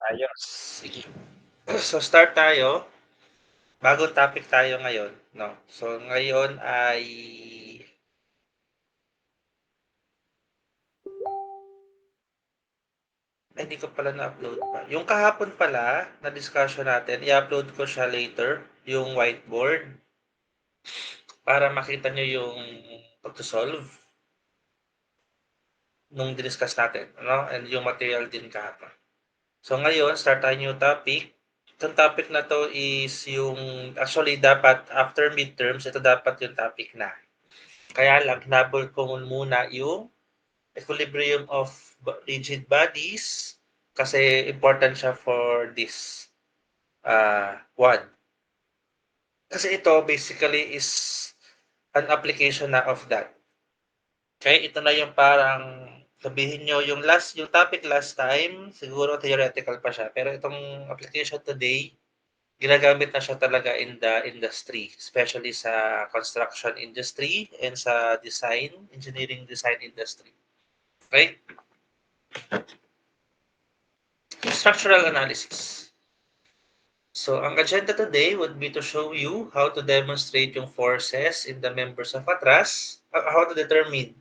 Ayos, sige. So start tayo, bagong topic tayo ngayon 'no. So ngayon ay hindi ko pala na-upload pa. Yung kahapon pala na discussion natin i-upload ko siya later, yung whiteboard, para makita niyo yung pagso-solve nung diniscuss natin ano, and yung material din kahapon. So ngayon start tayo new topic. Itong topic na 'to is yung actually dapat after midterms ito dapat yung topic na. Kaya lang hinabol ko muna yung equilibrium of rigid bodies kasi important siya for this one. Kasi ito basically is an application na of that. Okay, ito na yung parang sabihin nyo yung topic last time, siguro theoretical pa siya. Pero itong application today, ginagamit na siya talaga in the industry, especially sa construction industry and sa design, engineering design industry. Okay? Structural analysis. So, ang agenda today would be to show you how to demonstrate yung forces in the members of a truss, how to determine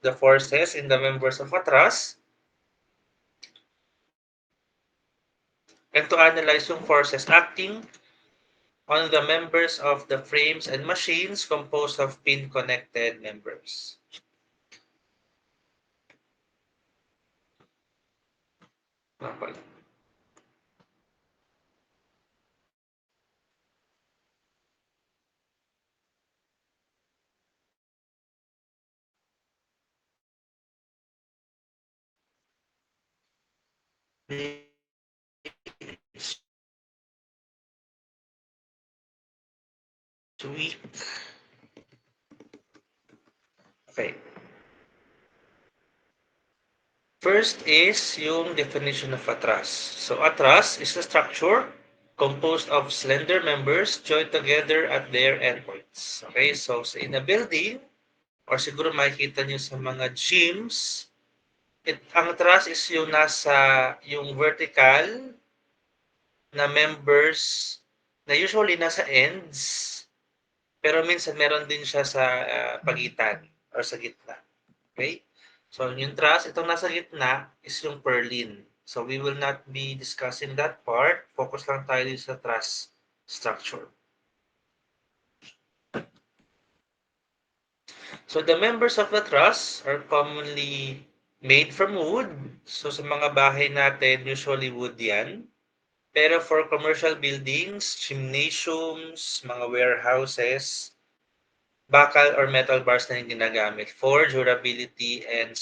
the forces in the members of a truss, and to analyze yung forces acting on the members of the frames and machines composed of pin-connected members. Napal. Week. Okay. First is yung definition of a truss. So a truss is a structure composed of slender members joined together at their endpoints. Okay, so in a building, or siguro makikita nyo sa mga gyms, ang truss is yung yung vertical na members na usually nasa ends, pero minsan meron din siya sa pagitan or sa gitna. Okay? So, yung truss, itong nasa gitna is yung purlin. So, we will not be discussing that part. Focus lang tayo sa truss structure. So, the members of the truss are commonly made from wood. So, sa mga bahay natin, usually wood yan. Pero for commercial buildings, gymnasiums, mga warehouses, bakal or metal bars na yung ginagamit for durability and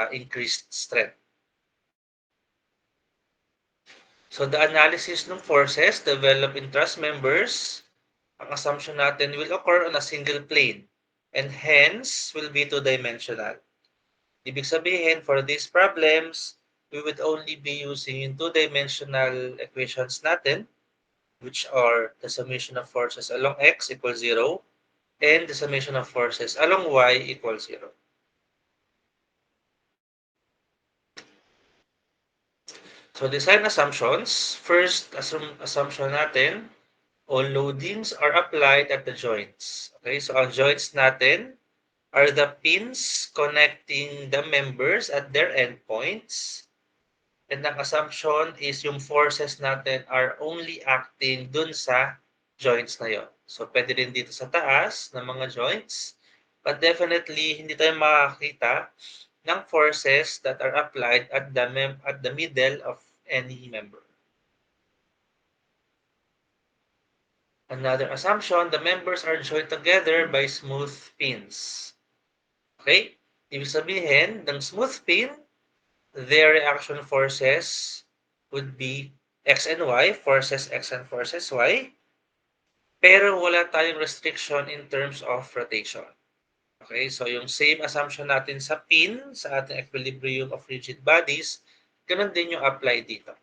increased strength. So the analysis ng forces developed in truss members, ang assumption natin will occur on a single plane and hence will be two-dimensional. Ibig sabihin, for these problems, we would only be using yung two-dimensional equations natin, which are the summation of forces along x equals 0 and the summation of forces along y equals 0. So design assumptions, first assumption natin, all loadings are applied at the joints. Okay, so ang joints natin are the pins connecting the members at their endpoints. And ang assumption is yung forces natin are only acting dun sa joints na yon. So pwede rin dito sa taas ng mga joints, but definitely hindi tayo makakita ng forces that are applied at the middle of any member. Another assumption, the members are joined together by smooth pins. Okay? Ibig sabihin, ng smooth pin, their reaction forces would be X and Y, forces X and forces Y, pero wala tayong restriction in terms of rotation. Okay? So, yung same assumption natin sa pin, sa ating equilibrium of rigid bodies, ganun din yung apply dito.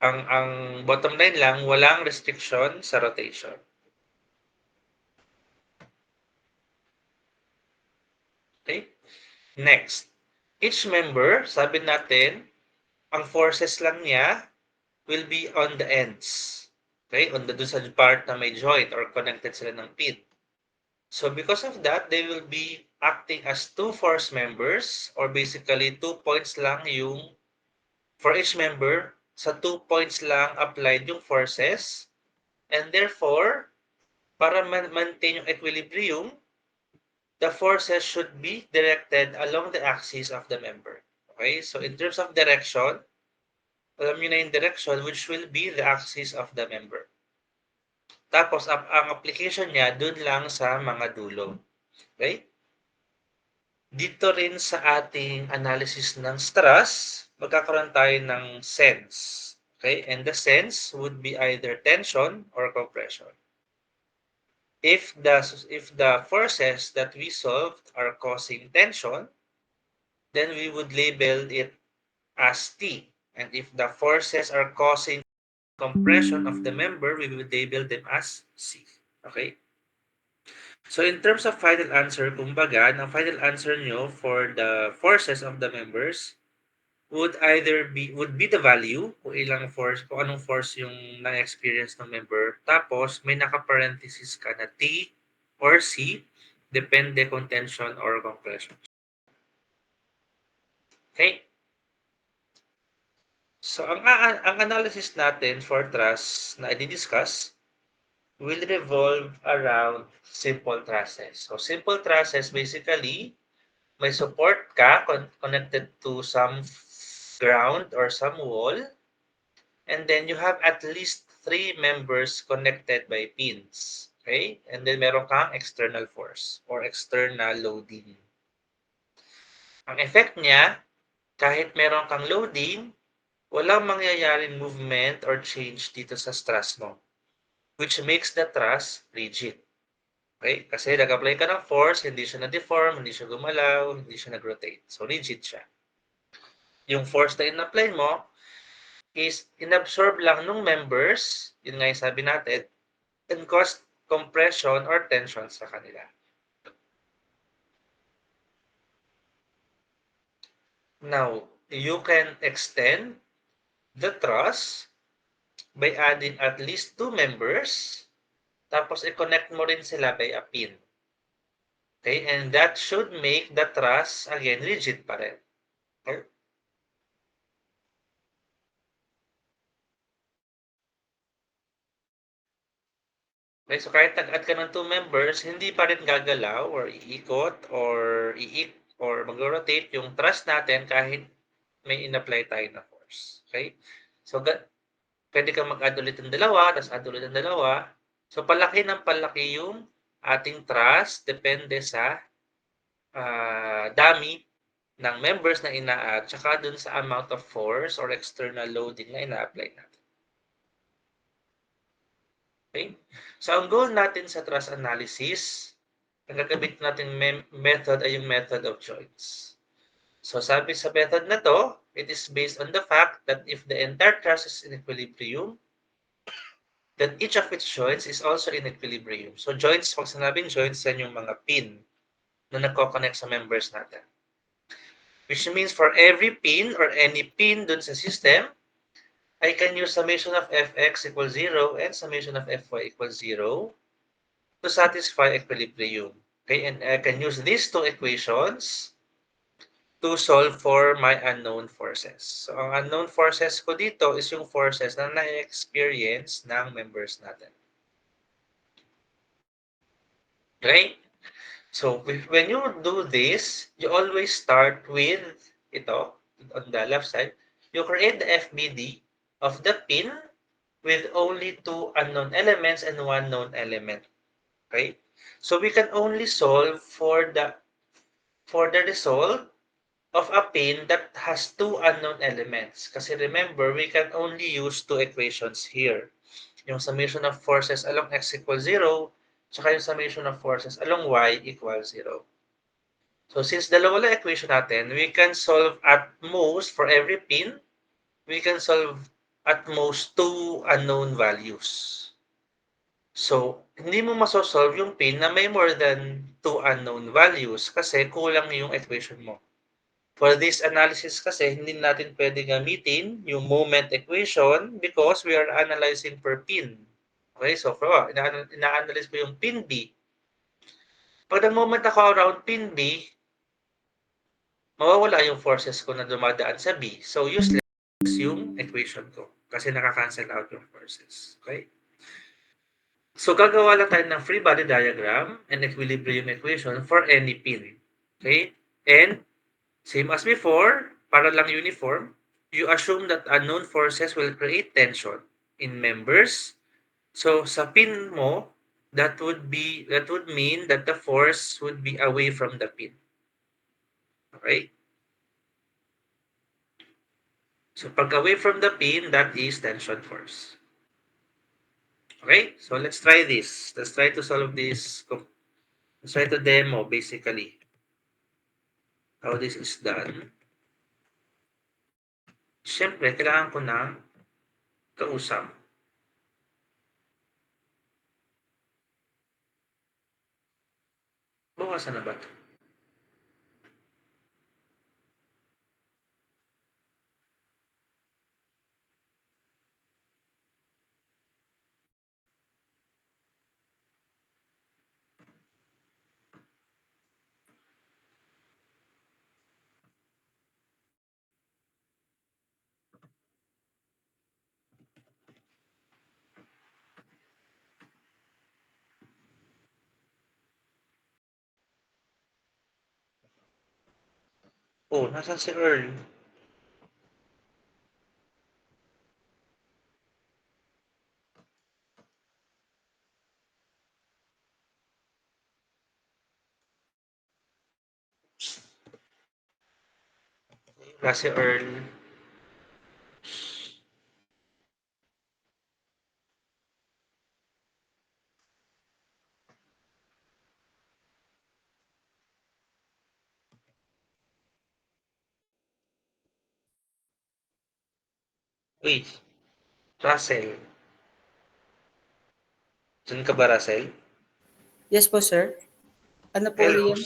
Ang bottom line lang, walang restriction sa rotation. Okay? Next, each member, sabi natin, ang forces lang niya will be on the ends. Okay? On the dun sa part na may joint or connected sila ng pin. So because of that, they will be acting as two force members or basically 2 points lang yung for each member. Sa 2 points lang applied yung forces and therefore, para maintain yung equilibrium, the forces should be directed along the axis of the member. Okay? So in terms of direction, alam nyo na yung direction which will be the axis of the member. Tapos, ang application niya dun lang sa mga dulo. Okay? Dito rin sa ating analysis ng stress, magkakaroon tayo ng sense. Okay? And the sense would be either tension or compression. If the forces that we solved are causing tension, then we would label it as T. And if the forces are causing compression of the member, we would label them as C. Okay? So in terms of final answer, kumbaga, ang final answer nyo for the forces of the members would be the value kung ilang force, kung anong force yung na-experience ng member. Tapos may naka-parenthesis ka na T or C, depende kung tension or compression. Okay? So ang analysis natin for trust na i-discuss will revolve around simple trusses. So simple trusses basically may support ka connected to some ground or some wall, and then you have at least 3 members connected by pins. Okay? And then meron kang external force or external loading. Ang effect niya, kahit meron kang loading, walang mangyayaring movement or change dito sa truss mo, which makes the truss rigid. Okay? Kasi nag-apply ka ng force, hindi siya na-deform, hindi siya gumalaw, hindi siya nag-rotate. So, rigid siya. Yung force na in-apply mo is inabsorb lang nung members, yun nga yung sabi natin, and cause compression or tension sa kanila. Now, you can extend the truss by adding at least 2 members, tapos i-connect mo rin sila by a pin. Okay? And that should make the truss, again, rigid pa rin. Okay? Okay, so kahit nag-add ka ng 2 members, hindi pa rin gagalaw or iikot or mag-rotate yung truss natin kahit may in-apply tayo na force. Okay? So, pwede kang mag-add ulit ng dalawa, tapos add ulit ng dalawa. So, palaki ng palaki yung ating truss depende sa dami ng members na ina-add tsaka dun sa amount of force or external loading na ina-apply natin. Okay? So, ang goal natin sa truss analysis, ang gagamit natin method ay yung method of joints. So, sabi sa method na to, it is based on the fact that if the entire truss is in equilibrium, then each of its joints is also in equilibrium. So, joints, pag sinabing joints, yan yung mga pin na nagko-connect sa members natin. Which means for every pin or any pin dun sa system, I can use summation of fx equals 0 and summation of fy equals 0 to satisfy equilibrium. Okay, and I can use these two equations to solve for my unknown forces. So, ang unknown forces ko dito is yung forces na na-experience ng members natin. Okay? So, when you do this, you always start with ito, on the left side. You create the FBD of the pin with only 2 unknown elements and 1 known element. Okay? So, we can only solve for the result of a pin that has 2 unknown elements. Kasi remember, we can only use 2 equations here. Yung summation of forces along x equals 0, tsaka yung summation of forces along y equals 0. So since dalawa lang equation natin, we can solve at most for every pin, we can solve at most 2 unknown values. So, hindi mo masosolve yung pin na may more than 2 unknown values kasi kulang yung equation mo. For this analysis kasi, hindi natin pwede gamitin yung moment equation because we are analyzing per pin. Okay, so for ina-analyze ko yung pin B. Pag nag-moment ako around pin B, mawawala yung forces ko na dumadaan sa B. So useless yung equation ko kasi nakakancel out yung forces. Okay? So gagawa lang tayo ng free body diagram and equilibrium equation for any pin. Okay? And same as before, para lang uniform, you assume that unknown forces will create tension in members. So sa pin mo, that would mean that the force would be away from the pin. Okay? So pag away from the pin, that is tension force. Okay? So let's try this. Let's try to solve this. Let's try to demo basically how this is done. Siyempre, kailangan ko na kausap. Bukasan na ba ito? Oh, nasan si Earl? Wala si Earl. Uy, Russell. Diyan ka ba, Russell? Yes po, sir. Ano po Hello. yun?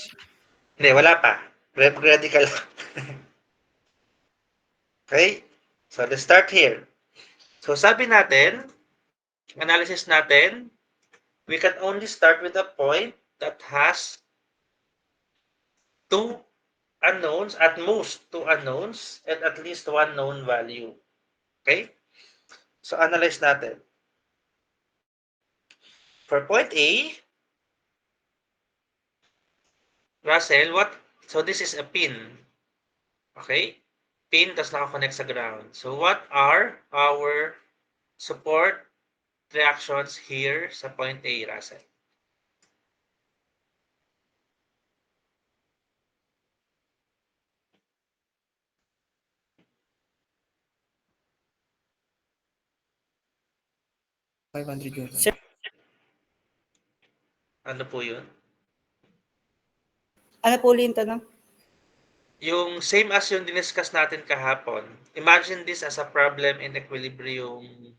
Hindi, wala pa. Ready ka lang. Okay? So, let's start here. So, sabi natin, analysis natin, we can only start with a point that has two unknowns, at most two unknowns, and at least one known value. Okay? So, analyze natin. For point A, Russell, what? So, this is a pin. Okay? Pin, tas nakakonect sa ground. So, what are our support reactions here sa point A, Russell? Sir, Ano po yun? ano po ulit yung tanong? Yung same as yung diniscuss natin kahapon. Imagine this as a problem in equilibrium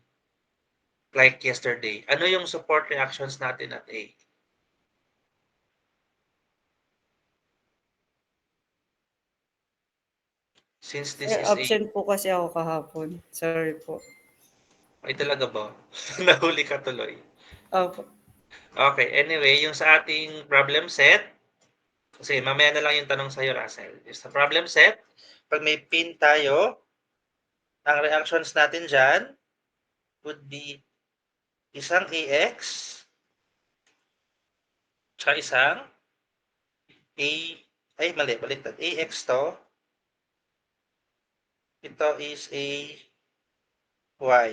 like yesterday. Ano yung support reactions natin at A? Since this Sir, is a... absent po kasi ako kahapon. Sorry po. Ay, talaga ba? Nahuli ka tuloy. Opo. Okay, anyway, yung sa ating problem set, kasi mamaya na lang yung tanong sa'yo, Russell. Yung sa problem set, pag may pin tayo, ang reactions natin dyan would be isang AX, tsaka isang A, ay mali, baliktad. AX to, ito is a Y.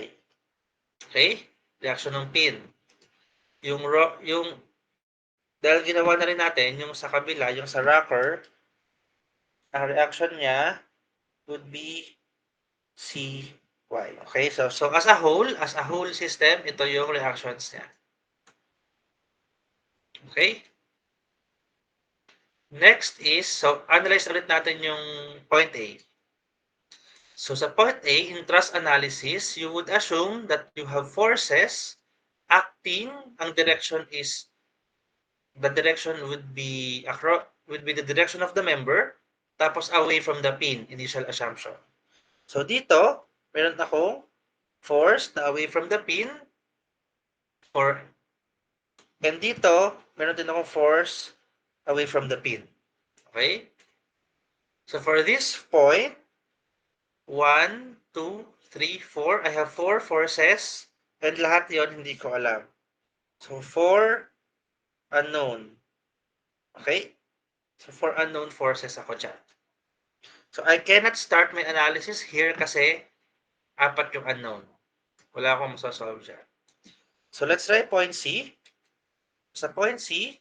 Okay? Reaction ng pin. Yung dahil ginawa na rin natin yung sa kabila, yung sa rocker, ang reaction niya would be CY. Okay? So as a whole system, ito yung reactions niya. Okay? Next is, so analyze ulit natin yung point A. So sa point A, in thrust analysis, you would assume that you have forces acting, ang direction is, the direction would be the direction of the member, tapos away from the pin, initial assumption. So dito, meron akong force na away from the pin, and dito, meron din akong force away from the pin. Okay? So for this point, 1, 2, 3, 4, I have 4 forces, and lahat yon hindi ko alam. So 4 unknown. Okay? So 4 unknown forces ako dyan. So I cannot start my analysis here kasi 4 yung unknown. Wala akong masasolve dyan. So let's try point C. Sa point C,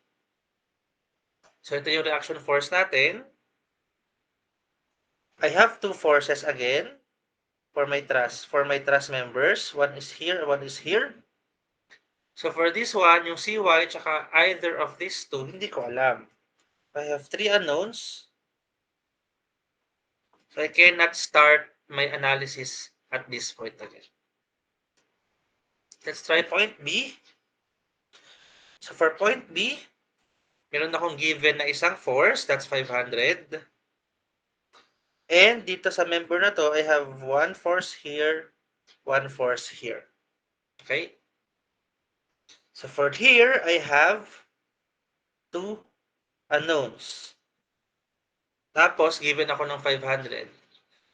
so ito yung reaction force natin. I have 2 forces again for my truss members. One is here, one is here. So for this one, yung CY tsaka either of these two, hindi ko alam. I have 3 unknowns. So I cannot start my analysis at this point again. Let's try point B. So for point B, meron akong given na isang force, that's 500. And dito sa member na to, I have 1 force here, 1 force here. Okay? So for here, I have 2 unknowns. Tapos, given ako ng 500.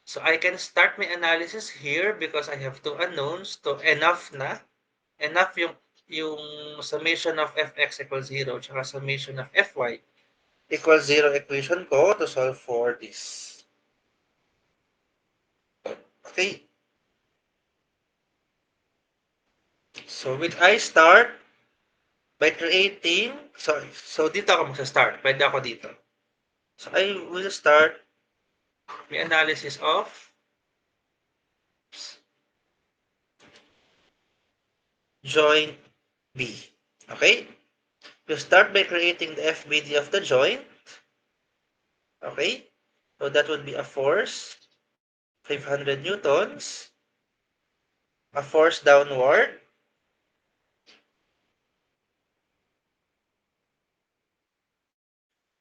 So I can start my analysis here because I have 2 unknowns to enough yung summation of fx equals 0 tsaka summation of fy equals 0 equation ko to solve for this. Okay. So with I start by creating, so dito ako magsa-start. Pwede ako dito. So I will start my analysis of joint B. Okay? You start by creating the FBD of the joint. Okay? So that would be a force, 500 newtons, a force downward,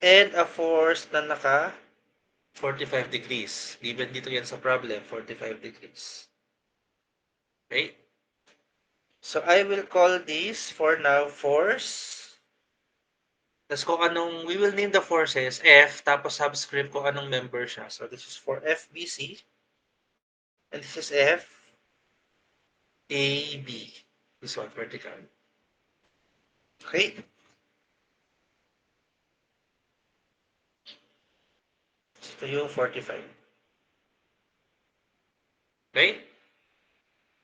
and a force na naka 45 degrees. Given dito yan sa problem, 45 degrees. Okay? So I will call this for now force. Tapos kung anong, we will name the forces F, tapos subscript kung anong member siya. So this is for FBC. And this is F, A, B. This one, vertical. Okay? Ito yung 45. Okay?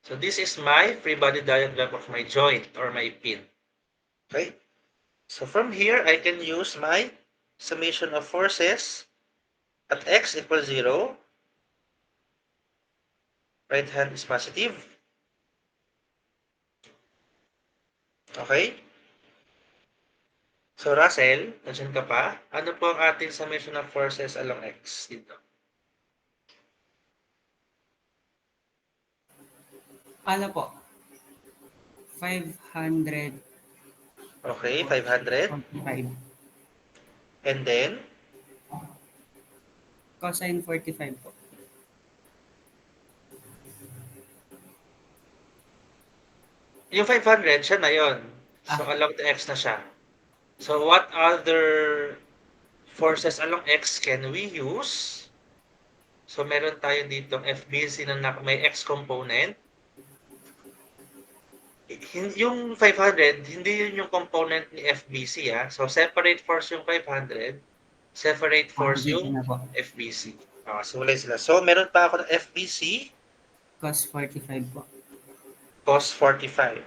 So this is my free body diagram of my joint or my pin. Okay? So from here, I can use my summation of forces at x equals 0. Right hand is positive. Okay? So Russell, nandiyan ka pa? Ano po ang ating summation of forces along x dito? Ano po? 545. Okay, 500. And then, Cosine 45 po. yung 500, siya na yon. So along the x na siya. So what other forces along x can we use? So meron tayo ditong FBC na may x component. Yung 500, hindi yun yung component ni FBC, ha? So separate force yung 500, separate force yung FBC. Sulay sila. So meron pa ako ng FBC, Cos 45 po. cos 45.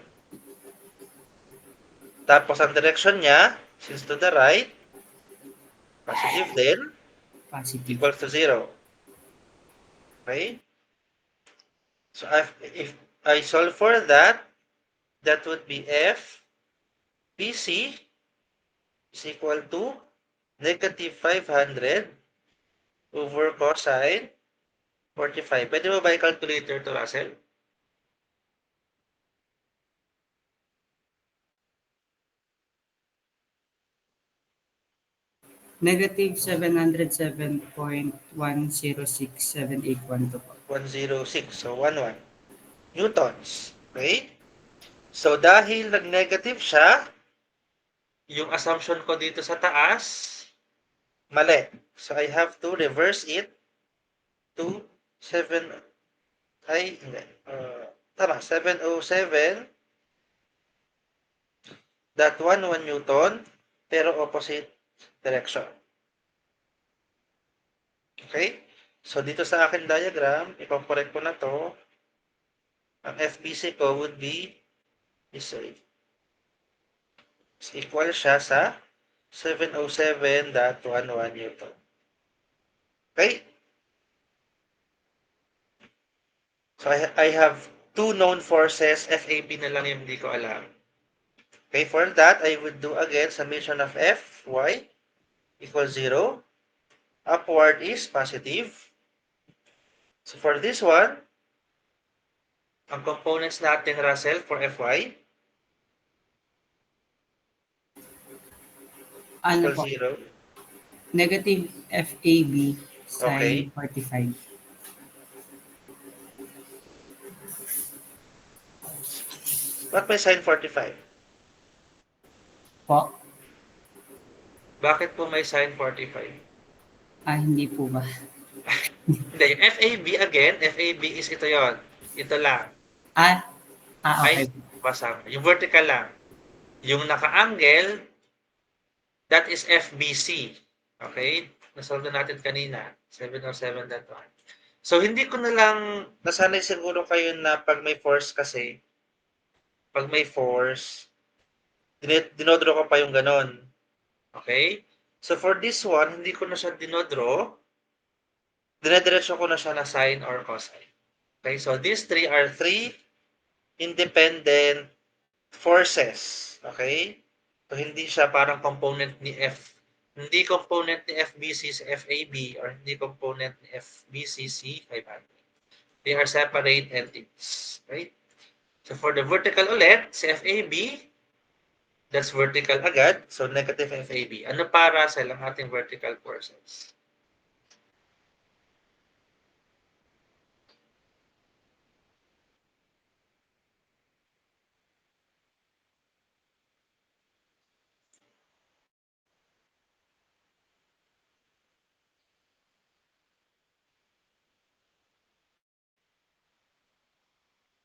Tapos ang direction niya, since to the right, positive din, Positive. equals to 0. Okay? So if I solve for that, that would be F BC is equal to negative 500 over cosine 45. Pwede mo ba i-calculator to, Russell? Negative 707.106781 po. 106. So, 11 newtons. Okay? So, dahil nag-negative siya, yung assumption ko dito sa taas, mali. So, I have to reverse it to 7, ay, hindi. Tama, 707.11 Newton, pero opposite direction. Okay? So, dito sa akin diagram, ipakorek ko na to. Ang FBC ko would be is equal siya sa 707.11 Newton. Okay? So, I have two known forces, FAB na lang yung hindi ko alam. Okay, for that, I would do again summation of Fy equals 0. Upward is positive. So, for this one, ang components natin, Russell, for Fy Ano equals po? 0. Negative FAB Okay. sin 45 Ba't may sin 45? po. Bakit po may sin 45? Hindi po ba? Hindi, yung FAB again, FAB is ito yon. Ito lang. Ah, Ay, okay. basa. Yung vertical lang. Yung naka-angle, that is FBC. Okay? Nasolve na natin kanina. 707.1. So, hindi ko na lang, nasanay siguro kayo na pag may force kasi, pag may force, dinodro ko pa yung ganon. Okay? So, for this one, hindi ko na siya dinodro. Dinediretso ko na siya na sine or cosine. Okay? So, these three are three independent forces. Okay? So, hindi siya parang component ni F. Hindi component ni FBC sa FAB or hindi component ni FBC C 500. They are separate entities. Right? So, for the vertical ulit, si FAB, that's vertical agad. So, negative FAB. Ano para sa lang ating vertical forces?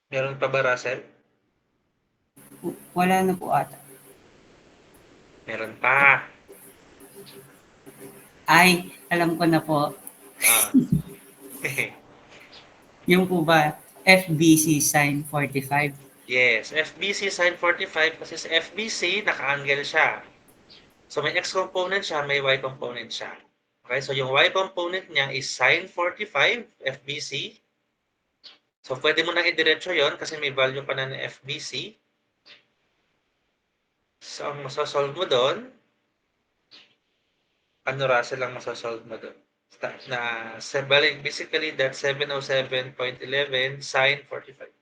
Meron pa ba, Russell? Wala na po ata. Meron pa. Ay, alam ko na po. Ah. Yung po ba, FBC sin 45? Yes, FBC sin 45 kasi sa FBC, naka-angle siya. So, may X component siya, may Y component siya. Okay, so yung Y component niya is sin 45, FBC. So, pwede mo nang idiretso yon kasi may value pa na ng FBC. So, ang masasolve mo doon, ano Russell ang masasolve mo doon? Basically, that's 707.11 sin 45.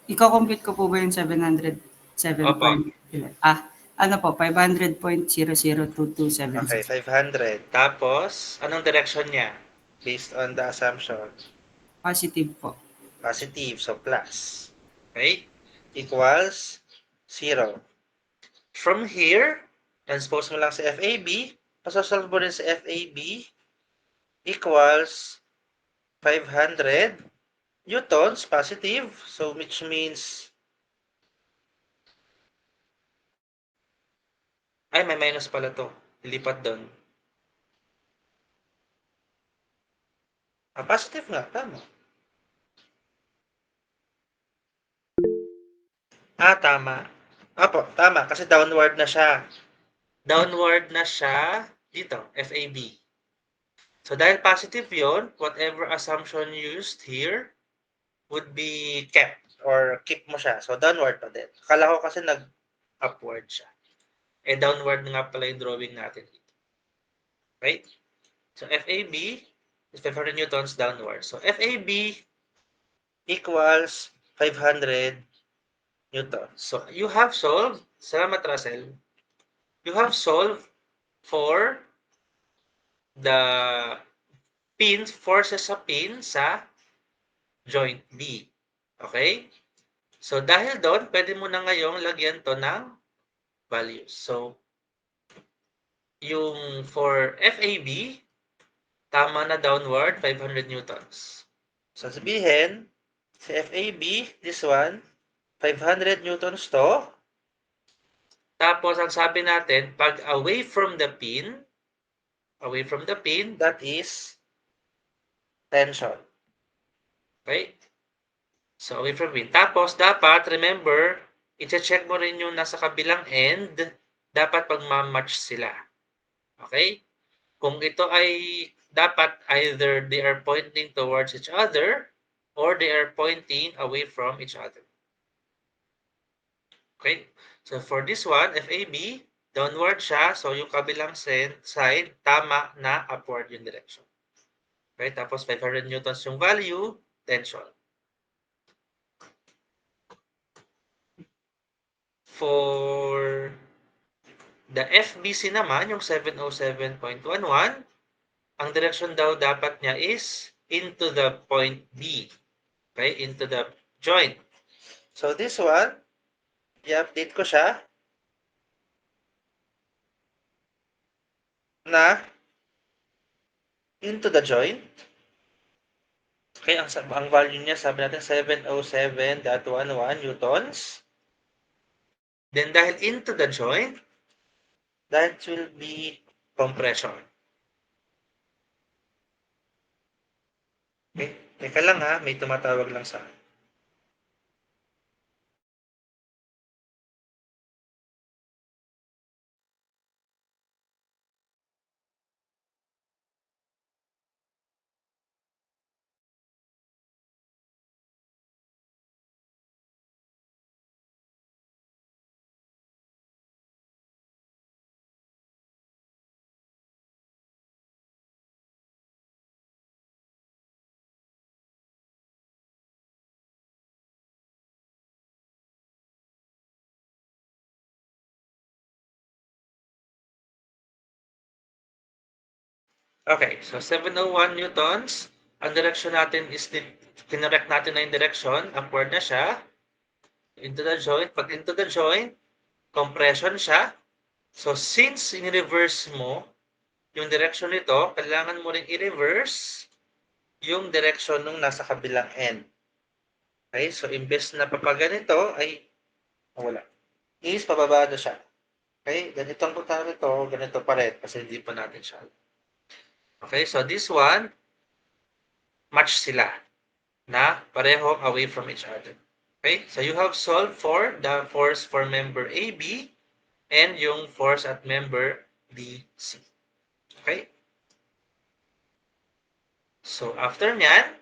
Iko-compute ko po ba yung 707 Opo. point, ano po, 500.002276. Okay, 500. Tapos, anong direction niya? Based on the assumption. Positive po. Positive, so plus. Okay? Equals 0. From here, transpose mo lang sa FAB, pasasolve mo rin sa FAB, equals 500 newtons, positive. So, which means, ay, may minus pala to. Ilipat doon. Positive nga, tama. Tama. Apo, tama, kasi downward na siya. Downward na siya dito, FAB. So, dahil positive yon, whatever assumption used here, would be kept or keep mo siya. So, downward pa din. Akala ko kasi nag-upward siya. Eh, downward nga pala yung drawing natin dito. Okay? So, FAB is 500 newtons downward. So, FAB equals 500 newtons. So, you have solved, salamat Russell, you have solved for the pin, forces sa pin sa joint B. Okay? So, dahil doon, pwede mo na ngayong lagyan to ng values. So, yung for FAB, tama na downward, 500 newtons. So, sabihin, si FAB, this one, 500 newtons to. Tapos, ang sabi natin, pag away from the pin, that is tension. Okay? So, away from pin. Tapos, dapat, remember, i-check mo rin yung nasa kabilang end, dapat pag-match sila. Okay? Kung ito ay dapat either they are pointing towards each other or they are pointing away from each other. Okay? So, for this one, FAB, downward siya. So, yung kabilang side, tama na upward yung direction. Okay? Tapos, 500 newtons yung value, tension. For the FBC naman, yung 707.11, ang direction daw dapat niya is into the point B. Okay? Into the joint. So, this one, i-update ko siya na into the joint. Okay, ang value niya, sabi natin 707.11 newtons. Then, dahil into the joint, that will be compression. Okay, teka lang ha, may tumatawag lang sa akin. Okay, so 701 newtons. Ang direction natin is, kinorek natin na yung direction, upward na siya. Into the joint. Pag into the joint, compression siya. So, since in-reverse mo yung direction nito, kailangan mo rin i-reverse yung direction nung nasa kabilang end. Okay, so imbes na papaganito ay wala. Is pababa na siya. Okay, ganito ang punta nito, ganito pa rin kasi hindi pa natin siya. Okay, so this one, match sila na pareho away from each other. Okay, so you have solved for the force for member AB and yung force at member BC. Okay? So, after nyan,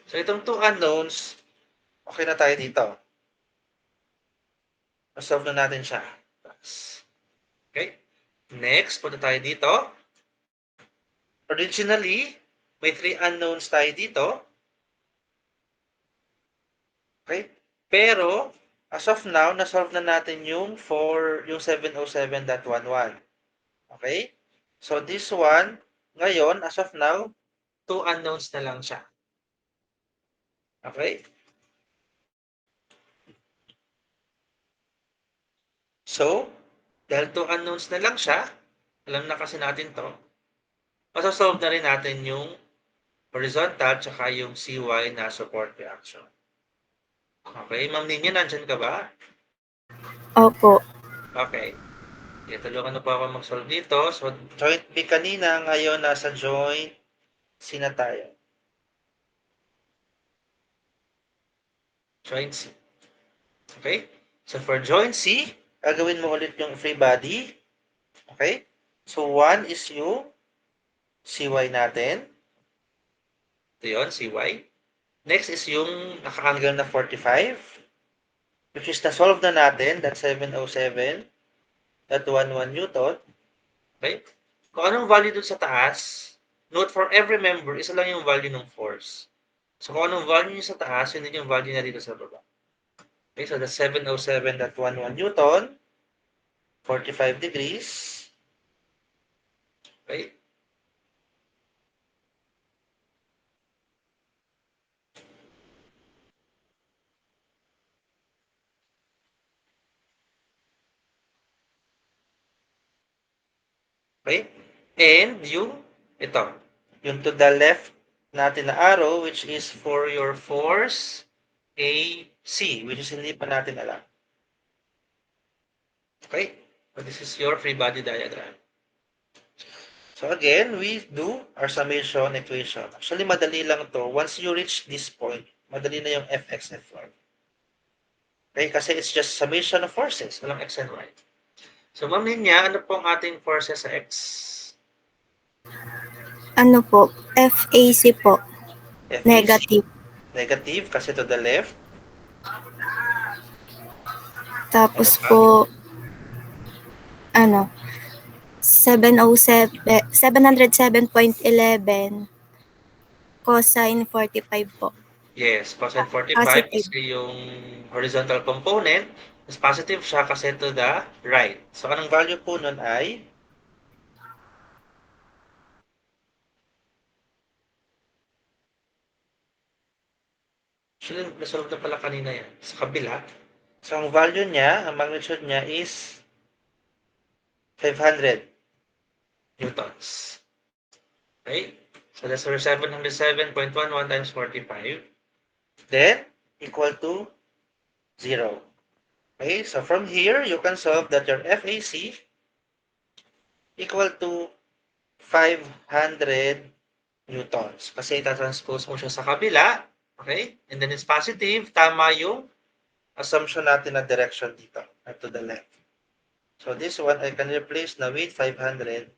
so itong two unknowns, okay na tayo dito. Na-solve na natin siya. Okay? Next, punta tayo dito. Originally, may 3 unknowns tayo dito. Okay? Pero, as of now, na-solve na natin yung 707.11. Okay? So, this one, ngayon, as of now, 2 unknowns na lang siya. Okay? So, dahil 2 unknowns na lang siya, alam na kasi natin to, masasolve na rin natin yung horizontal tsaka yung CY na support reaction. Okay, Ma'am Ninyo, nandyan ka ba? Opo. Okay. Tulungan na po ako mag-solve dito. So, joint B kanina, ngayon nasa joint C na tayo. Joint C. Okay? So, for joint C, gagawin mo ulit yung free body. Okay? So, 1 is yung CY natin. Ito yun, CY. Next is yung naka-angle na 45, which is na-solve na natin, that 707.11 Newton. Okay? Kung anong value dun sa taas, note for every member, isa lang yung value ng force. So kung anong value niya sa taas, yun din yung value niya dito sa baba. Okay, so that's 707.11 Newton, 45 degrees. Okay? Okay? And ito, yung to the left natin na arrow, which is for your force AC, which is hindi pa natin alam. Okay? So this is your free body diagram. So again, we do our summation equation. Actually, madali lang to. Once you reach this point, madali na yung Fx, Fy. Okay? Kasi it's just summation of forces. Walang x and y. So, ma'am Linya, ano pong ating forces sa x? Ano po? FAC po. FAC. Negative. Negative kasi to the left. Tapos Ano pa? po, ano, 707.11 cosine 45 po. Yes, cosine 45 Positive. kasi yung horizontal component is positive siya kasi to the right. So, anong value po nun ay actually, nasolve na pala kanina yan. Sa kabila. So, ang value niya, ang magnitude niya is 500 newtons. Okay? So, that's our 707.11 times 45. Then, equal to 0. Okay? So, from here, you can solve that your FAC equal to 500 newtons. Kasi itatranspose mo siya sa kabila. Okay? And then it's positive. Tama yung assumption natin na direction dito. At to the left. So this one, I can replace na with 500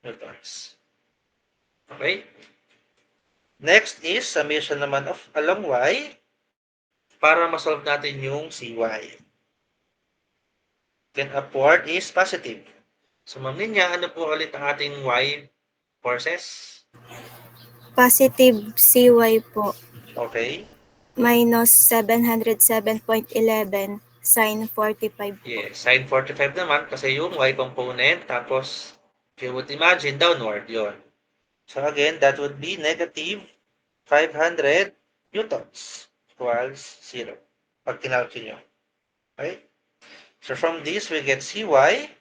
newtons. Okay? Next is summation naman of along y para masolve natin yung cy. Then upward is positive. So ma'am Linya, ano po ulit ang ating y forces? Positive CY po. Okay? Minus 707.11 sine 45 po. Yes, sine 45 naman kasi yung y component. Tapos, if you would imagine, downward yon. So again, that would be negative 500 newtons equals 0. Pag kinalki nyo. Okay? So from this, we get Cy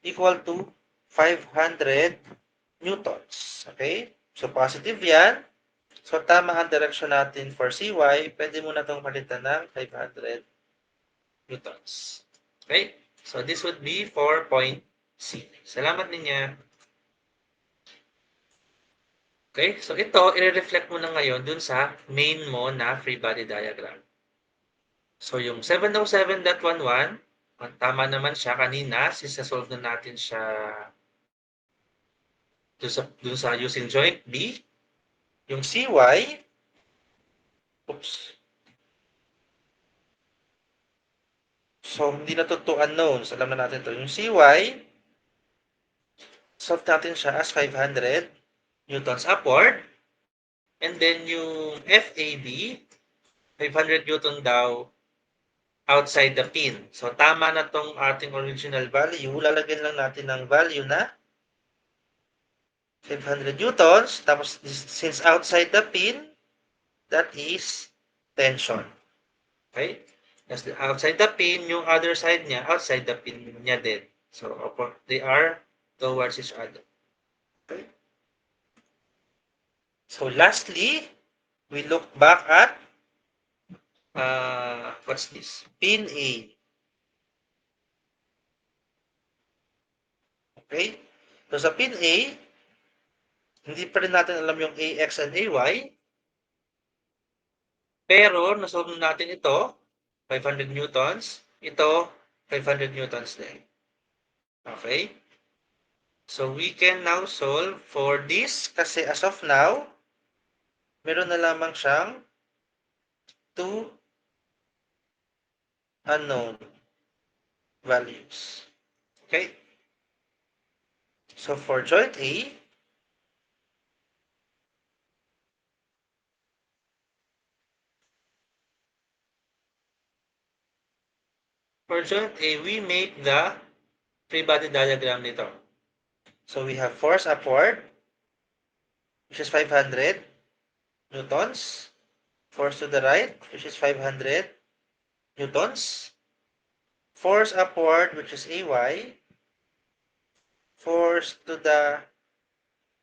equal to 500 newtons. Okay? So positive yan. So tama ang direction natin for Cy. Pwede mo na itong palitan ng 500 newtons. Okay? So this would be for point C. Salamat niya. Okay? So ito, i-reflect mo na ngayon dun sa main mo na free body diagram. So yung 707.11, tama naman siya kanina since na-solve na natin siya dun sa using joint B. Yung CY, oops. So, hindi na to unknowns. Alam na natin to. Yung CY, solve natin siya as 500 newtons upward. And then yung FAB, 500 newton daw outside the pin. So, tama na tong ating original value. Lalagyan lang natin ng value na 500 newtons. Tapos, since outside the pin, that is tension. Okay? Kasi outside the pin, yung other side niya, outside the pin niya din. So, they are towards each other. Okay? So, lastly, we look back at what's this? Pin A. Okay? So, sa pin A, hindi pa rin natin alam yung AX and AY. Pero, nasolve natin ito, 500 newtons. Ito, 500 newtons din. Okay? So, we can now solve for this kasi as of now, meron na lamang siyang 2 unknown values. Okay? So for joint A, we make the free body diagram nito. So we have force upward, which is 500 newtons. Force to the right, which is 500 newtons. Force upward, which is AY. Force to the,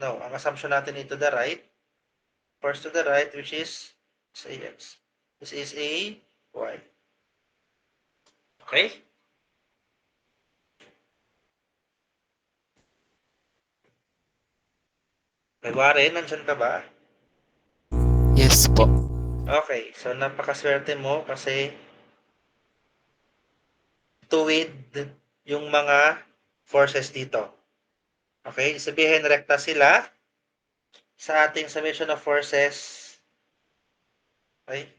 no, ang assumption natin is to the right. Force to the right, which is AX. This is AY. Okay? May Warren, nandyan ka ba? Yes po. Okay, so napakaswerte mo kasi tuwid yung mga forces dito. Okay, sabihin rekta sila sa ating summation of forces, okay,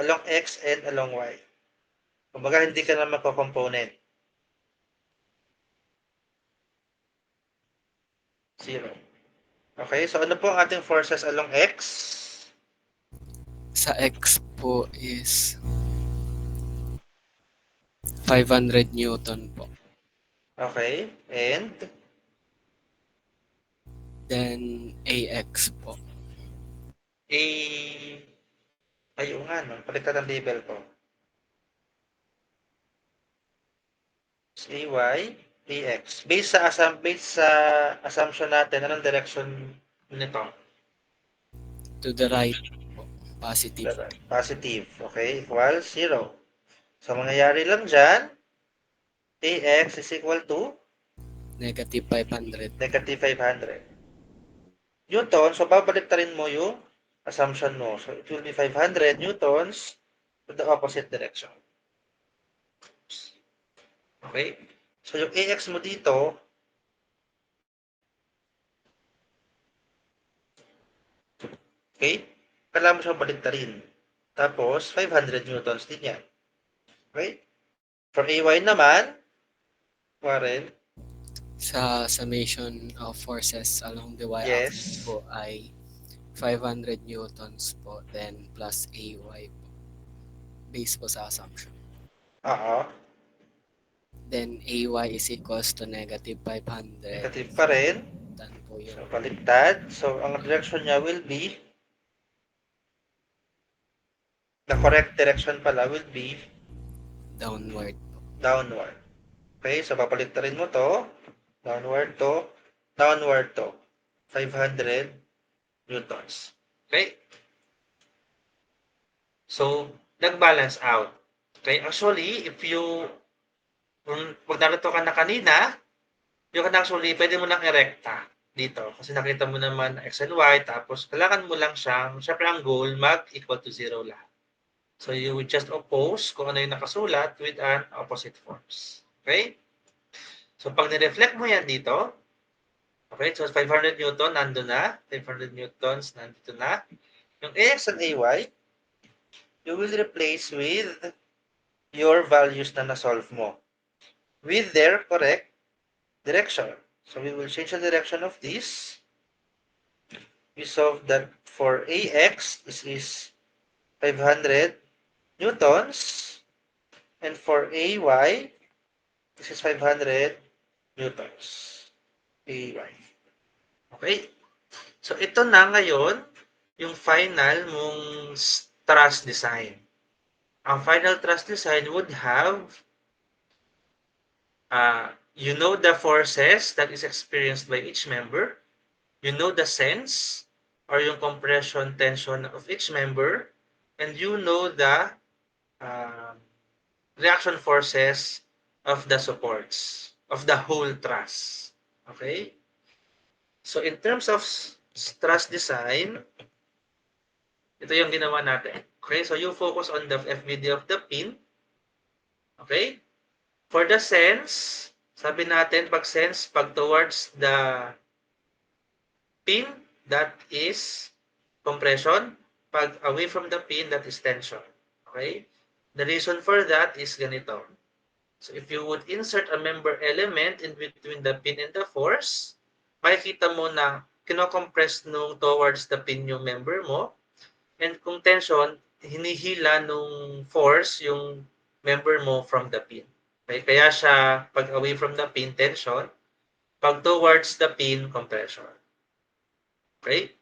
along X and along Y. Kumbaga, hindi ka na magko-component. 0. Okay, so ano po ang ating forces along X? Sa X po is 500 Newton po. Okay, and Then AX po. Ayun nga, no? Palitan ang label ko. AY, AX. Based sa assumption natin, anong direction nito? To the right po. Positive. Positive. Okay, equals 0. So, mangyayari lang dyan, AX is equal to Negative 500. negative 500. Newton, so babaliktarin mo yung assumption mo. So, it will be 500 newtons to the opposite direction. Okay? So, yung AX mo dito, okay? Kailangan mo siyang baliktarin. Tapos, 500 newtons din yan. Okay? For AY naman, Warren, Sa summation of forces along the y-axis yes. po ay 500 Newtons po, then plus AY po. Based po sa assumption. Oo. Then AY is equals to negative 500. Negative pa rin. Then po So, yun. baliktad. So, ang direction niya will be, the correct direction pala will be Downward po. downward. Okay, so papaliktarin mo to, downward to, downward to. 500 newtons. Okay? So, nag-balance out. Okay, actually, kung narito ka na kanina, yung actually, pwede mo nang erekta dito. Kasi nakita mo naman X and Y, tapos kailangan mo lang siyang, syempre ang goal, mag-equal to 0 lahat. So, you would just oppose kung ano yung nakasulat with an opposite force. Okay? So, pag nireflect mo yan dito, okay, so 500 Newton, nandun na. 500 Newtons, nandito na. Yung AX and AY, you will replace with your values na na-solve mo with their correct direction. So, we will change the direction of this. We solve that for AX, this is 500 Newtons. And for AY, this is 500 Newtons. AY. Okay? So, ito na ngayon, yung final mong truss design. Ang final truss design would have, you know the forces that is experienced by each member, you know the sense, or yung compression tension of each member, and you know the reaction forces of the supports, of the whole truss. Okay? So, in terms of truss design, ito yung ginawa natin. Okay? So, you focus on the FVD of the pin. Okay? For the sense, sabi natin, pag sense, pag towards the pin, that is compression. Pag away from the pin, that is tension. Okay? The reason for that is ganito. So if you would insert a member element in between the pin and the force, makikita mo na kinocompress nung towards the pin yung member mo. And kung tension, hinihila nung force yung member mo from the pin. Okay? Kaya siya, pag away from the pin, tension. Pag towards the pin, compression. Okay?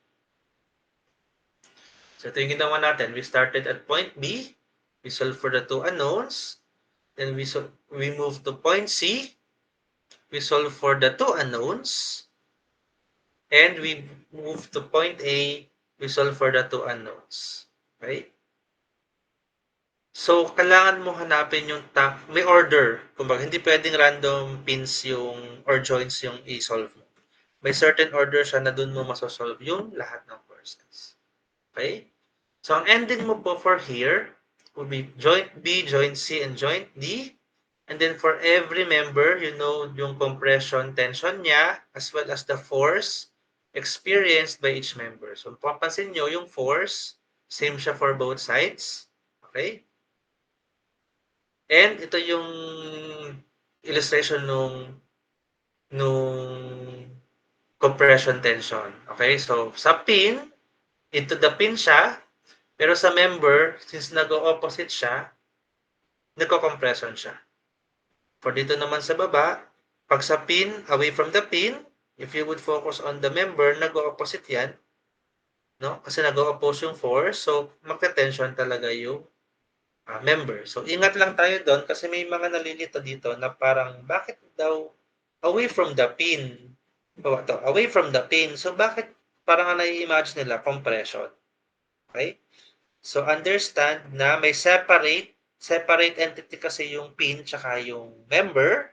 So ito yung ginawa natin. We started at point B. We solved for the two unknowns. Then we move to point C. We solve for the two unknowns. And we move to point A. We solve for the two unknowns. Okay? So, kailangan mo hanapin yung may order. Kumbaga, hindi pwedeng random pins yung or joints yung i-solve mo. May certain order siya na dun mo masosolve yung lahat ng courses. Okay? So, ang ending mo po for here would be joint B, joint C, and joint D. And then for every member, you know yung compression tension niya as well as the force experienced by each member. So, papansin nyo yung force, same siya for both sides. Okay? And ito yung illustration nung compression tension. Okay? So, sa pin, into the pin siya, pero sa member, since nag-o-opposite siya, nagko-compression siya. For dito naman sa baba, pag sa pin, away from the pin, if you would focus on the member, nag-o-opposite yan, no? Kasi nag-o-oppose yung force, so magte-tension talaga yung member. So, ingat lang tayo doon kasi may mga nalilito dito na parang, bakit daw away from the pin? Away from the pin. So, bakit parang nai-imagine nila compression? Okay? So, understand na may separate entity kasi yung pin tsaka yung member.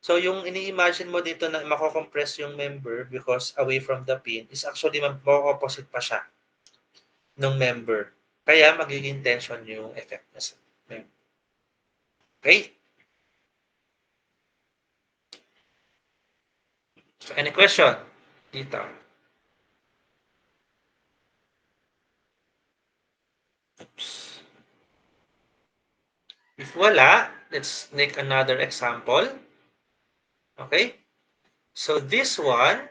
So, yung ini-imagine mo dito na mako-compress yung member because away from the pin is actually opposite pa siya ng member. Kaya magiging tension yung effect niya sa member. Okay? So, any question? Dito. Oops. If wala, let's make another example. Okay? So, this one,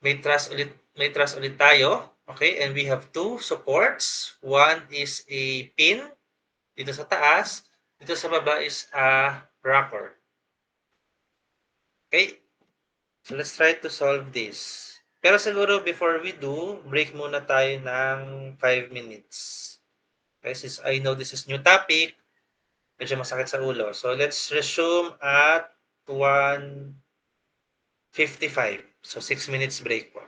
may truss ulit tayo. Okay? And we have two supports. One is a pin dito sa taas. Dito sa baba is a rocker. Okay? So, let's try to solve this. Pero siguro before we do, break muna tayo ng 5 minutes. Okay, since I know this is new topic, medyo masakit sa ulo. So, let's resume at 1:55. So, 6 minutes break po.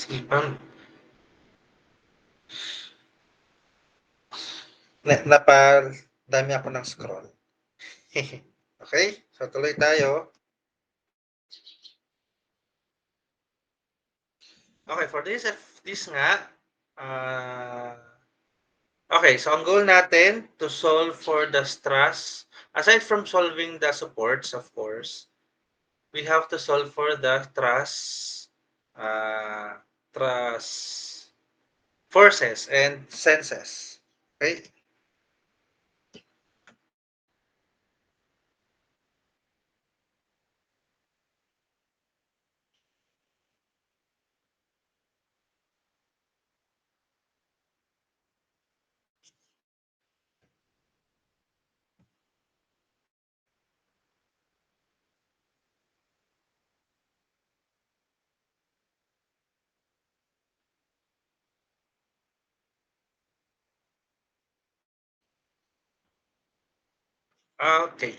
Sipan. Napadami ako ng scroll. Okay? So, tuloy tayo. Okay, for this nga, okay, so ang goal natin to solve for the stress, aside from solving the supports, of course, we have to solve for the thrust forces and senses. Okay? Okay.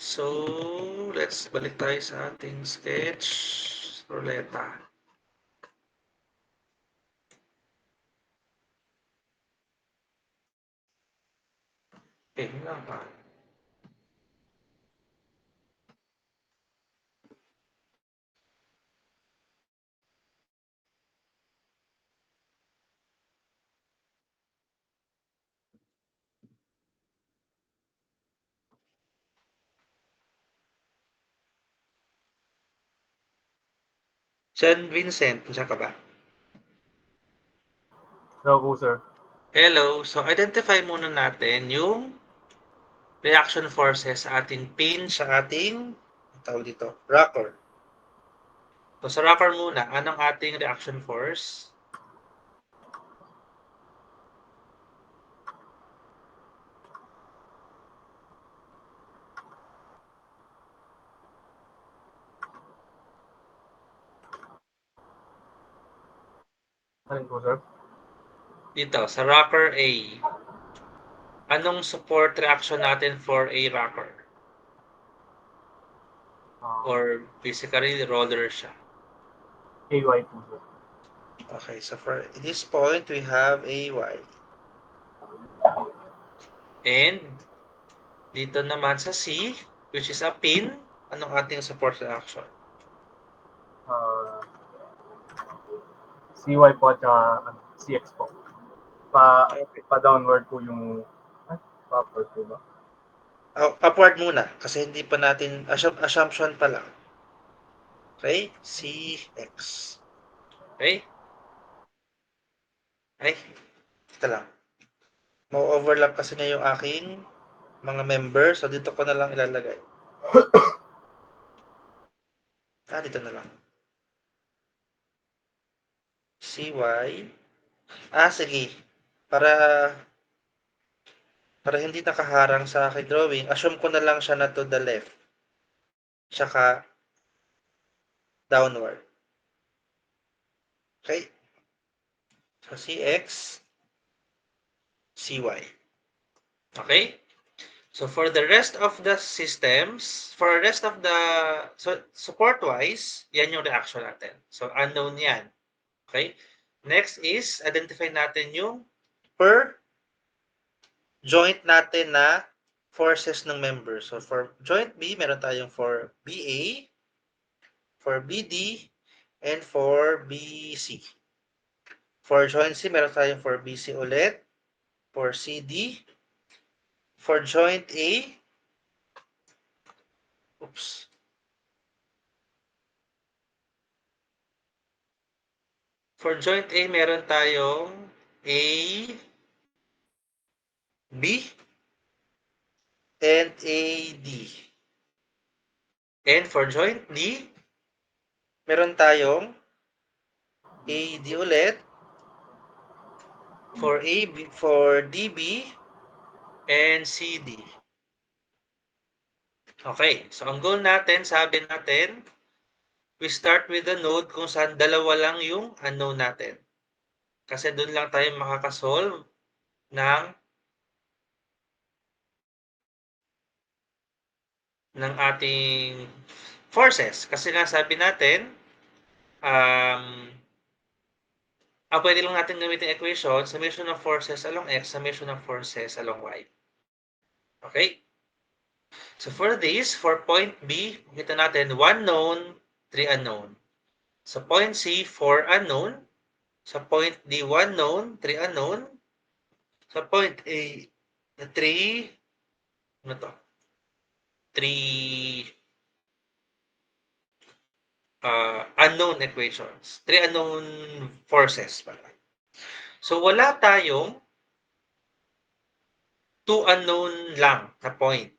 So, let's balik tayo sa ating sketch. Ruleta. Okay, yun lang pa. John Vincent, nandiyan ka ba? No po, sir. Hello. So, identify muna natin yung reaction forces sa ating pin sa ating tawag dito, rocker. So, sa rocker muna, anong ating reaction force? Alin po, sir? Dito, sa rocker A. Anong support reaction natin for a rocker? Or basically, roller siya. AY po, sir. Okay, so for this point, we have AY. And dito naman sa C, which is a pin, anong ating support reaction? CY po at CX po. Pa-downward po yung... Pa-upward po ba? Upward muna, kasi hindi pa natin, assumption pa lang. Okay, CX. Okay? Ay, ito lang. Mau-overlap kasi na yung aking mga member, so dito ko na lang ilalagay. Dito na lang. CY. Sige. Para hindi nakaharang sa aking drawing, assume ko na lang siya na to the left. Tsaka downward. Okay? So, CX, CY. Okay? So, for the rest of the systems, for the rest of the, so support-wise, yan yung reaction natin. So, unknown yan. Okay? Next is, identify natin yung per joint natin na forces ng members. So, for joint B, meron tayong for BA, for BD, and for BC. For joint C, meron tayong for BC ulit, for CD, for joint A, for joint A, meron tayong A, B, and AD. And for joint D, meron tayong AD ulit, for AB, for DB, and CD. Okay, so ang goal natin, sabi natin, we start with the node kung saan dalawa lang yung unknown natin. Kasi doon lang tayo makakasolve ng ating forces. Kasi nga sabi natin, pwede lang natin gamitin equation, summation of forces along x, summation of forces along y. Okay? So for this, for point B, kita natin 1 known, 3 unknown. Sa point C, 4 unknown. Sa point D, 1 known, 3 unknown. Sa point A, 3, ano to? 3 unknown equations. 3 unknown forces pala. So wala tayong 2 unknown lang na point.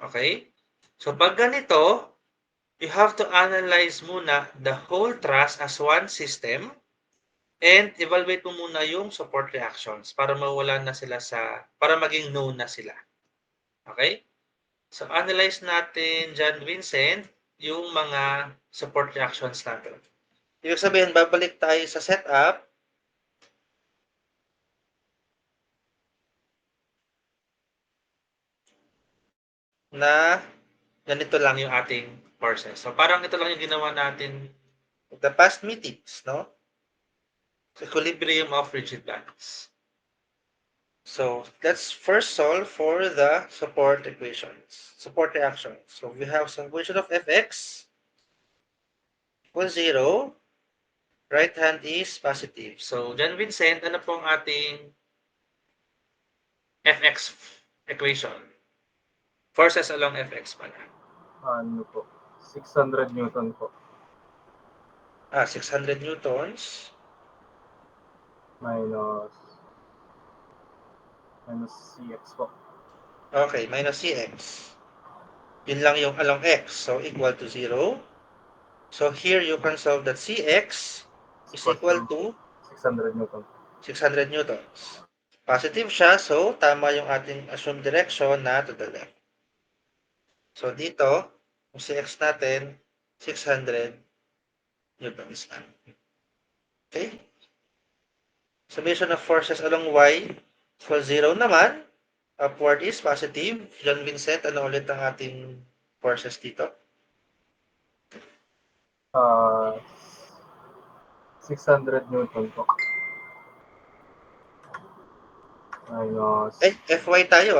Okay? So pag ganito, you have to analyze muna the whole truss as one system and evaluate mo muna yung support reactions para mawala na sila para maging known na sila. Okay? So analyze natin, John Vincent, yung mga support reactions natin. Ibig sabihin, babalik tayo sa setup na ganito lang yung ating forces. So parang ito lang yung ginawa natin the past meetings, no? Equilibrium of rigid bands. So let's first solve for the support equations, support reactions. So we have some equation of fx equals 0. Right hand is positive. So John Vincent, ano pong ating fx equation? Forces along fx pala. Ano po? 600 Newton po. 600 newtons. Minus CX po. Okay, minus cx. Yun lang yung along x. So equal to 0. So here you can solve that cx is equal to 600 Newton. 600 newtons. Positive siya, so tama yung ating assumed direction na to the left. So dito, yung cx natin, 600 newtons na. Okay? Summation of forces along y equals 0 naman. Upward is positive. John Vincent, ano ulit ang ating forces dito? 600 Newton po. Minus... Fy tayo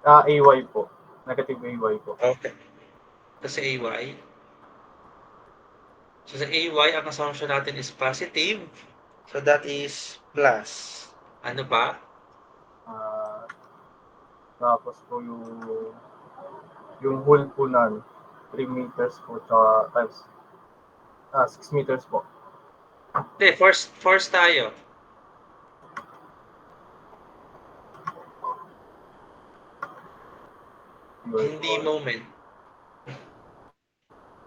AY po. Negative AY po. Okay. Kasi ay. So sa ay, ang assumption natin is positive. So that is plus. Ano pa? Tapos po yung hole po na 3 meters po tsaka times 6 meters po. Hindi, force tayo. Hindi moment.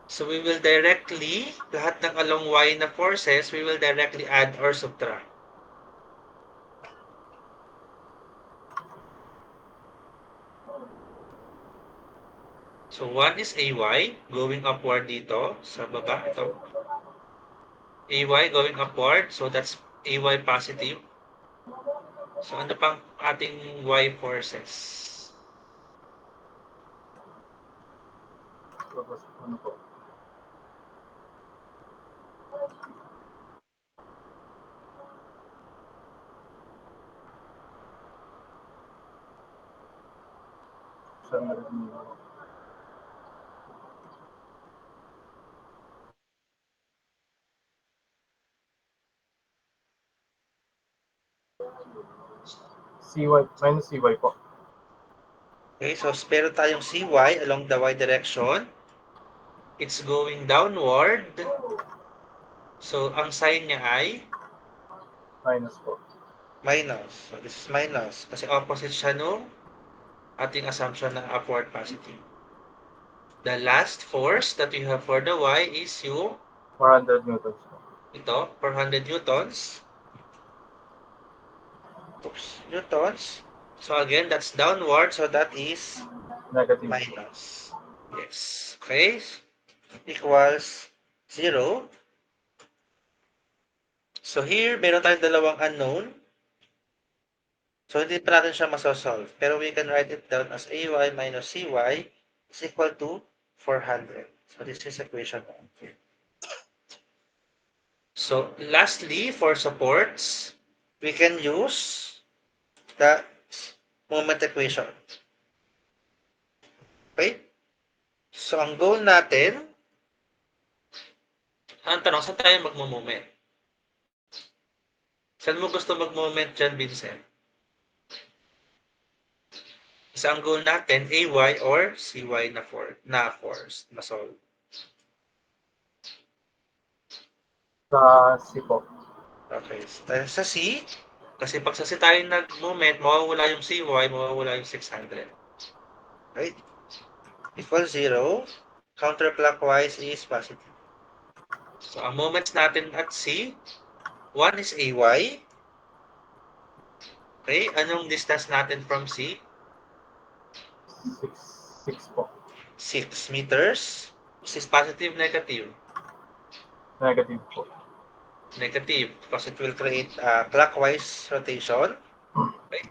So we will directly, lahat ng along y na forces, we will directly add or subtract. So 1 is AY, going upward dito, sa baba, ito. AY going upward, so that's AY positive. So ano pang ating Y forces? Tapos ano po? CY, minus CY po. Okay, so meron tayong CY along the Y direction. It's going downward. So ang sign niya ay Minus po. minus. So this is minus. Kasi opposite siya nung ating assumption na upward positive. The last force that we have for the Y is yung 400 newtons po. ito, 400 newtons. Oops, newtons. So again, that's downward. So that is Negative. minus. Yes. Okay. Equals 0. So here, meron tayong dalawang unknown. So hindi pa natin siya masosolve. Pero we can write it down as AY minus CY is equal to 400. So this is equation 1. So lastly, for supports, we can use the moment equation. Okay? So ang goal natin, ang tanong, saan tayo magmo-moment? Saan mo gusto mag-moment dyan, Vincent? Isa ang goal natin, AY or CY na force na solve. Sa C po. Okay. Dahil sa C, kasi pag sa C tayo nag-moment, mawawala yung CY, mawawala yung 600. Right? Equals 0. Counterclockwise is positive. So, ang moments natin at C, 1 is AY. Okay, anong distance natin from C? 6 po. 6 meters. This is positive, negative? Negative po. Negative, because it will create a clockwise rotation. Okay.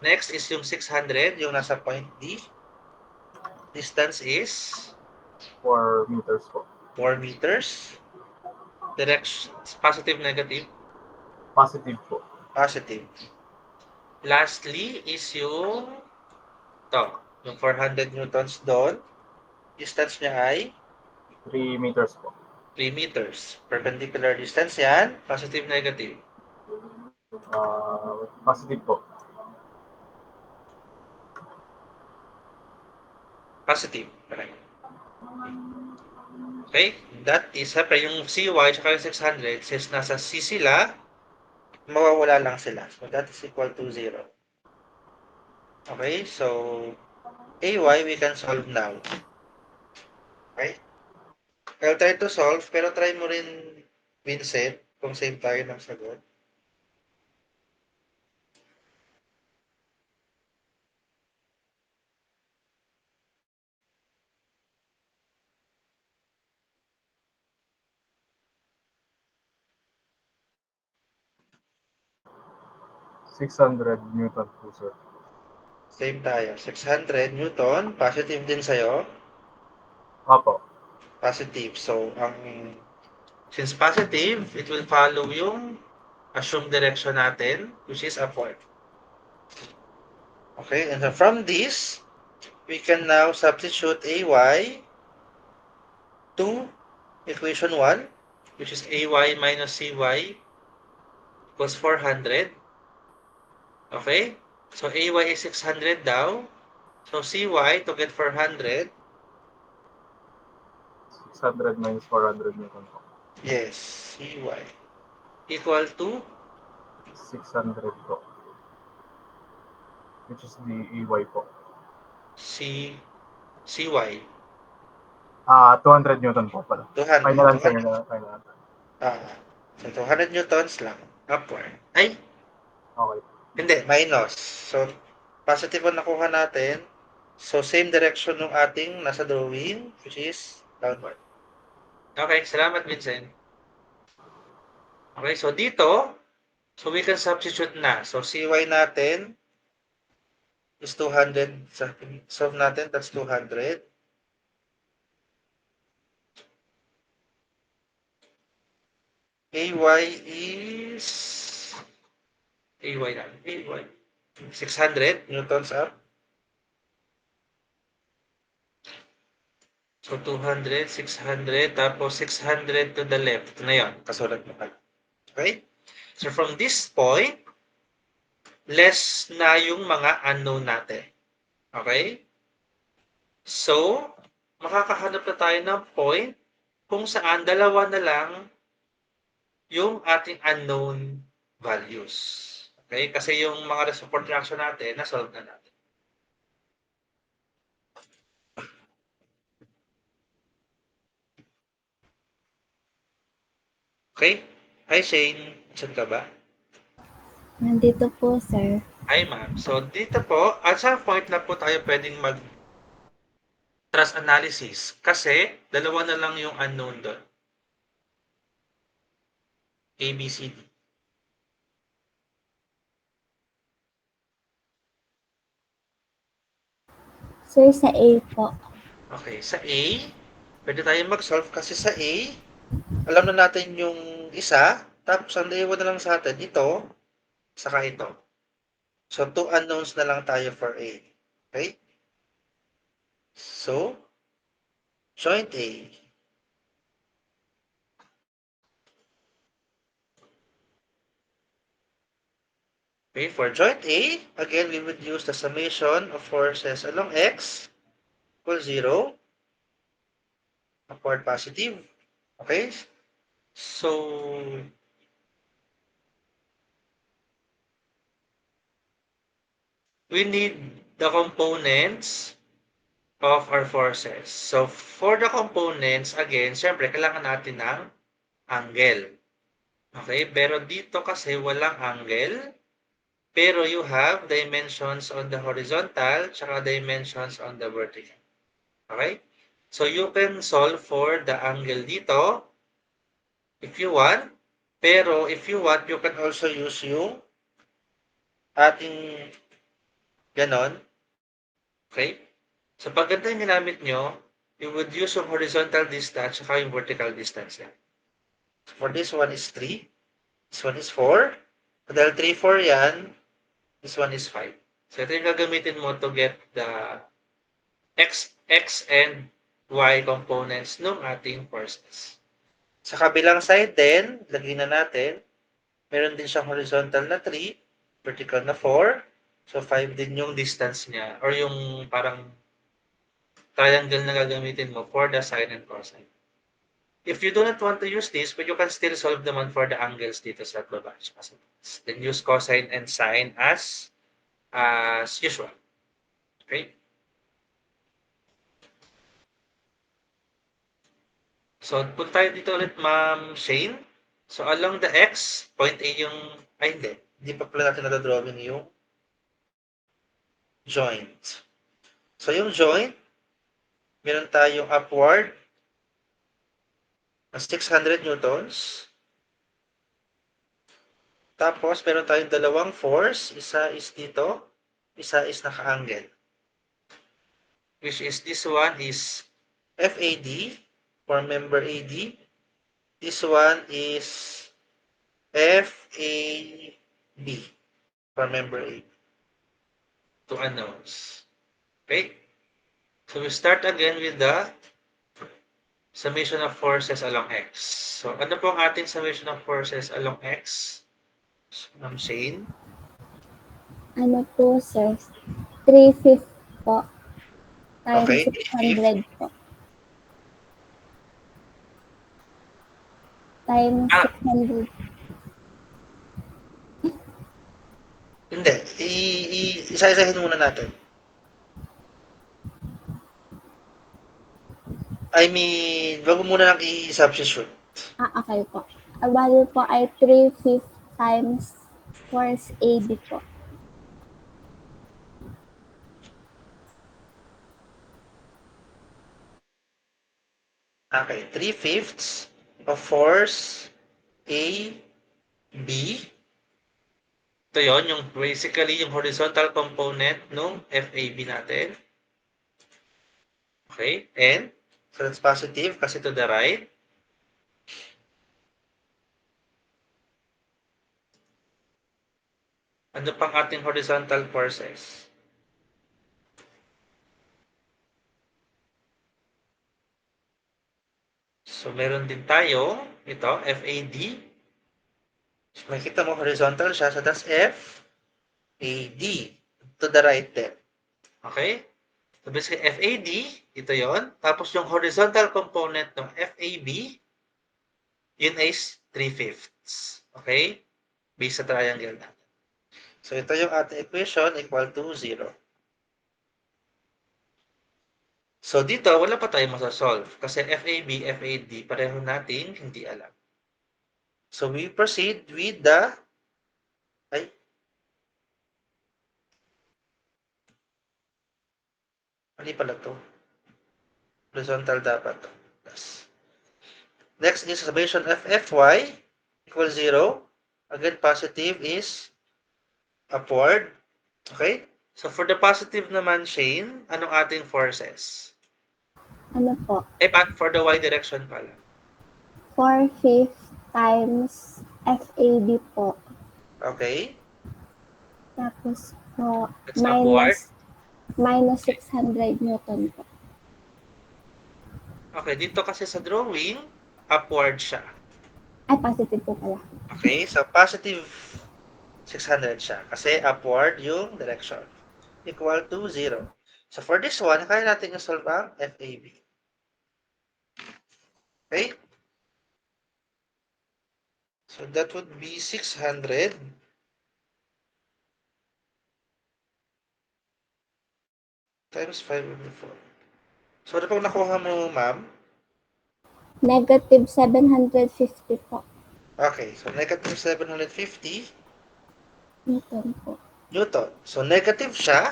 Next is yung 600, yung nasa point D. Distance is 4 meters po. 4 meters. Direction, positive, negative? Positive po. Positive. Lastly is yung yung 400 newtons doon. Distance niya ay 3 meters po. 3 meters. Perpendicular distance yan. Positive, negative. Positive po. Positive. Correct. Okay? That is, siyempre, yung CY tsaka yung 600, since nasa C sila, mawawala lang sila. So, that is equal to 0. Okay? So, AY, we can solve now. Okay? I'll try to solve, pero try mo rin, Vincent, kung same tayo ng sagot. $600 Newton po, sir. Same tayo. 600 Newton. Positive din sa'yo. Opo. Positive. So, since positive, it will follow yung assumed direction natin, which is upward. Okay, and so from this, we can now substitute AY to equation 1, which is AY minus CY equals 400. Okay, so AY is 600 daw. So CY, to get 400, 600 minus 400 Newton po. yes, CY equal to 600 po. Which is the AY po. CY. 200 Newton po pala. 200. Final answer na. Final answer. So 200 newtons lang. Upward. Ay, Okay. hindi, minus. So, positive ang nakuha natin. So, same direction ng ating nasa drawing, which is downward. Okay, salamat, Vincent. Okay, so dito, so we can substitute na. So, CY natin is 200. Solve natin, that's 200. AY is AY lang. AY. 600 newtons up. So, 200, 600, tapos 600 to the left. Ito na yun. Kasulat mo pala. Okay? So, from this point, less na yung mga unknown natin. Okay? So, makakahanap na tayo ng point kung saan dalawa na lang yung ating unknown values. Okay? Kasi yung mga support reaction natin, na-solve na natin. Okay? Hi, Shane. Saan ka ba? Nandito po, sir. Hi, ma'am. So, dito po, at sa point na po tayo pwedeng trust analysis kasi dalawa na lang yung unknown doon. A, B, C, D. Sir, sa A po. Okay, sa A, pwede tayong mag-solve kasi sa A, alam na natin yung isa, tapos ang naiwan na lang sa atin, ito, saka ito. So, 2 unknowns na lang tayo for A. Okay? So, joint A. Okay, for joint A, again, we would use the summation of forces along X equals 0. Upward positive. Okay? So, we need the components of our forces. So, for the components, again, syempre, kailangan natin ng angle. Okay? Pero dito kasi walang angle. Pero you have dimensions on the horizontal tsaka dimensions on the vertical. Okay? So, you can solve for the angle dito if you want. Pero if you want, you can also use yung ating ganon. Okay? So, pag ganito yung ginamit nyo, you would use yung horizontal distance tsaka yung vertical distance yan. For this one is 3. This one is 4. So dahil 3, 4 yan, this one is 5. So ito yung gagamitin mo to get the x and y components ng ating forces. Sa kabilang side din, lagyan na natin, meron din siyang horizontal na 3, vertical na 4. So 5 din yung distance niya or yung parang triangle na gagamitin mo for the sine and cosine. If you do not want to use this, but you can still solve naman for the angles dito sa baba. Then use cosine and sine as usual. Okay? So, punta tayo dito ulit, Ma'am Shane. So, along the x, point A yung, ay hindi. Hindi pa pala natin natadrawing yung joint. So, yung joint, meron tayong upward na 600 newtons. Tapos, meron tayong dalawang force. Isa is dito, isa is naka-angle. Which is this one is FAD for member AD. This one is FAB for member A. Two unknowns. Okay? So we start again with the summation of forces along X. So ano po ang ating summation of forces along X? So, Ma'am Shane? Ano po, sir? 3/5 po. Times Okay, 600 po. Times Ah. 600. Hindi. Isa-isahin muna natin. I mean, bago muna lang i-substitute. Okay po. Ang value po ay 3/5 times force AB po. Okay, 3/5 of force A, B. Ito yun, yung basically yung horizontal component ng FAB natin. Okay, and so that's positive kasi to the right. Ano pang ating horizontal forces? So meron din tayo ito, FAD. So makikita mo horizontal siya, so that's FAD to the right din. Okay? So basically FAD, ito yon. Tapos yung horizontal component ng FAB, yun is 3/5. Okay? Based sa triangle natin. So ito yung ating equation equal to 0. So dito, wala pa tayong masasolve kasi FAB, FAD, pareho nating hindi alam. So we proceed with the, mali pala to. Horizontal dapat to. Yes. Next is summation of Fy equals 0. Again, positive is upward. Okay? So for the positive naman, Shane, anong ating forces? Ano po? For the y direction pala. 4/5 times FAB po. Okay? Tapos po, That's upward. minus 600 Newton po. Okay, dito kasi sa drawing, upward siya. Ay, positive po pala. Okay, so positive 600 siya kasi upward yung direction. Equal to 0. So for this one, kaya natin i-solve ang FAB. Okay? So that would be 600 times 5/4. So ano pang nakuha mo, ma'am? Negative 750 po. Okay, so negative 750 Newton po. Newton. So negative siya,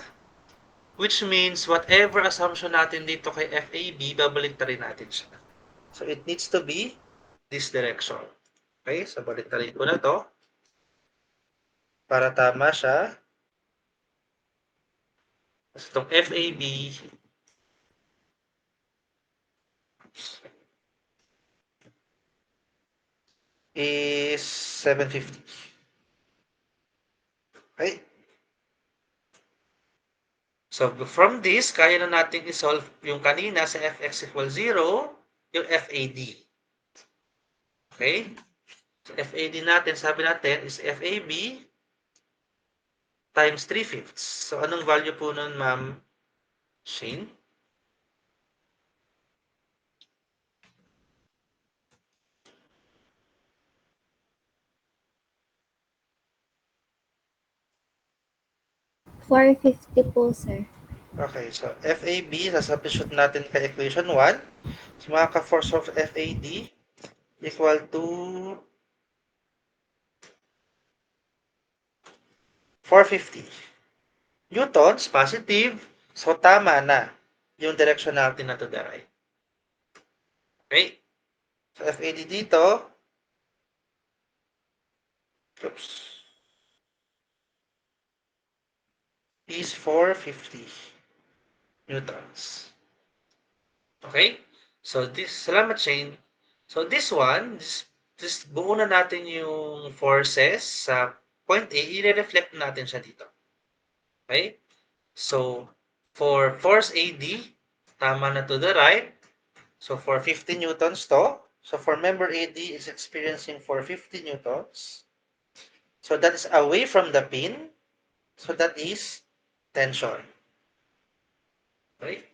which means whatever assumption natin dito kay FAB, babalik na rin natin siya. So it needs to be this direction. Okay, so balik-talik ko na to para tama siya. So itong FAB, is 750. Okay? So, from this, kaya na natin isolve yung kanina sa fx equals 0, yung FAD. Okay? So, FAD natin, sabi natin, is FAB times 3/5. So, anong value po nun, Ma'am Shane? $450 po, sir. Okay, so FAB, sasubstitute natin kay equation 1. So, makaka-force of FAD equal to 450. Newtons, positive. So, tama na yung direction natin na to the right. Okay? So, FAD dito, oops, is 450 newtons. Okay? So, this, salamat Shane. So, this one, this buo na natin yung forces sa point A, i-reflect natin siya dito. Okay? So, for force AD, tama na to the right. So, 450 newtons to. So, for member AD is experiencing 450 newtons. So, that is away from the pin. So, that is tension. Okay?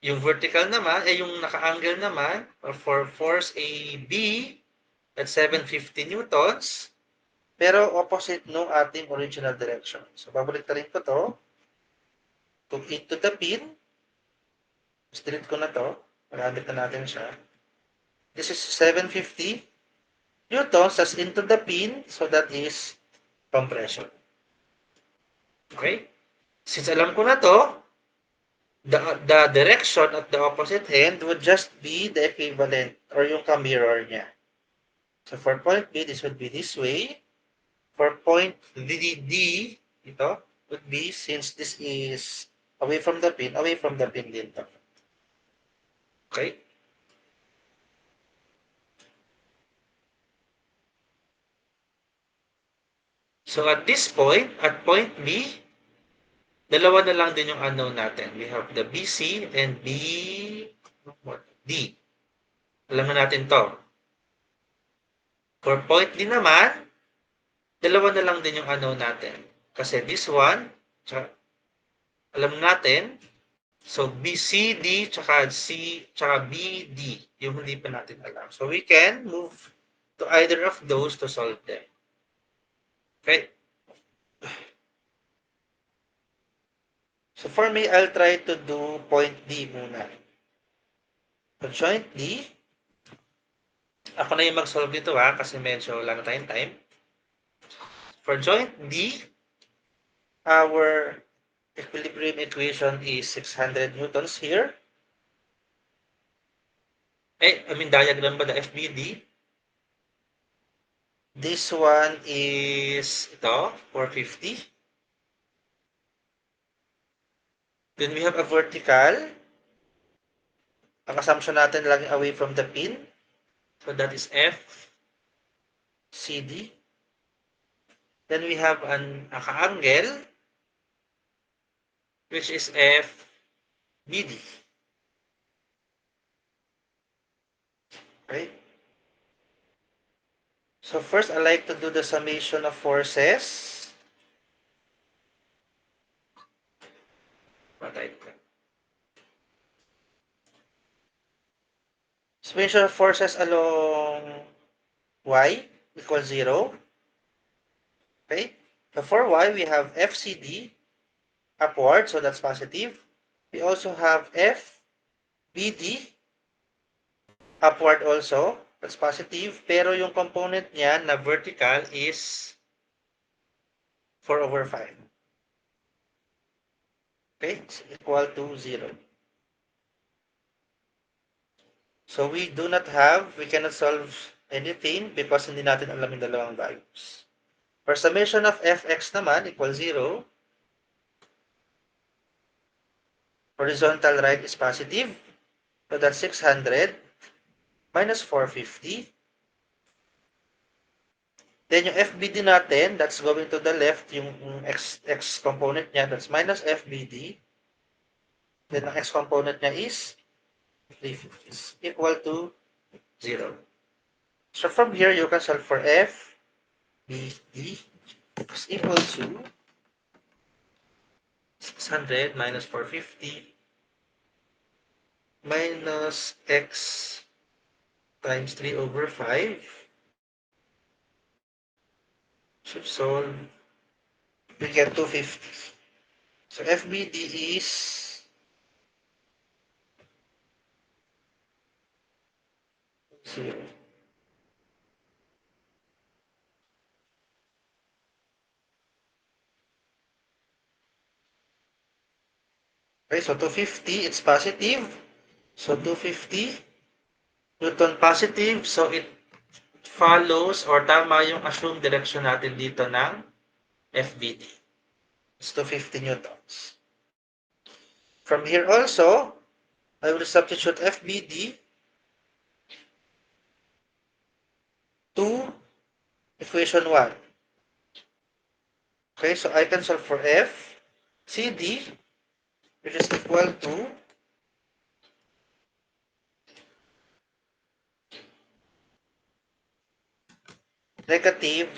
Yung vertical naman, yung naka-angle naman, for force AB, at 750 newtons, pero opposite nung ating original direction. So, babalik na rin ko to. To into the pin. Delete ko na to. Magamit na natin siya. This is 750 newtons, that's into the pin. So, that is compression. Okay? Since alam ko na to, the direction at the opposite end would just be the equivalent or yung ka-mirror niya. So, for point B, this would be this way. For point D, ito, would be, since this is away from the pin din to. Okay? So, at this point, at point B, dalawa na lang din yung unknown natin. We have the BC and D. Alam na natin to. For point D naman, dalawa na lang din yung unknown natin. Kasi this one, alam natin, so BCD, tsaka BD, yung hindi pa natin alam. So we can move to either of those to solve them. Okay? So for me, I'll try to do point D muna. So joint D, ako na yung mag-solve dito kasi medyo lang tayong time. For joint D, our equilibrium equation is 600 newtons here. Diagram ba the FBD? This one is ito, 450. Then we have a vertical. Ang assumption natin laging away from the pin. So that is F, CD. Then we have an angle, which is F, BD. Okay? So first, I like to do the summation of forces. Summation of forces along Y equals 0. Okay? So for Y, we have FCD upward, so that's positive. We also have FBD upward also, that's positive. Pero yung component niya na vertical is 4/5. Okay? It's equal to 0. So we cannot solve anything because hindi natin alam yung dalawang values. For summation of fx naman equals 0, horizontal right is positive. So that's 600 minus 450. Then yung FBD natin, that's going to the left, yung x component niya, that's minus FBD. Then ang x component niya is 350 is equal to 0. So from here, you can solve for FBD is equal to 600 minus 450 minus x times 3 over 5 should solve, we get 250. So FBD is 0. Okay, so 250, it's positive. So 250 Newton positive. So it follows or tama yung assumed direction natin dito ng FBD. It's 250 newtons. From here also, I will substitute FBD to equation 1. Okay, so I can solve for F, CD, which is equal to negative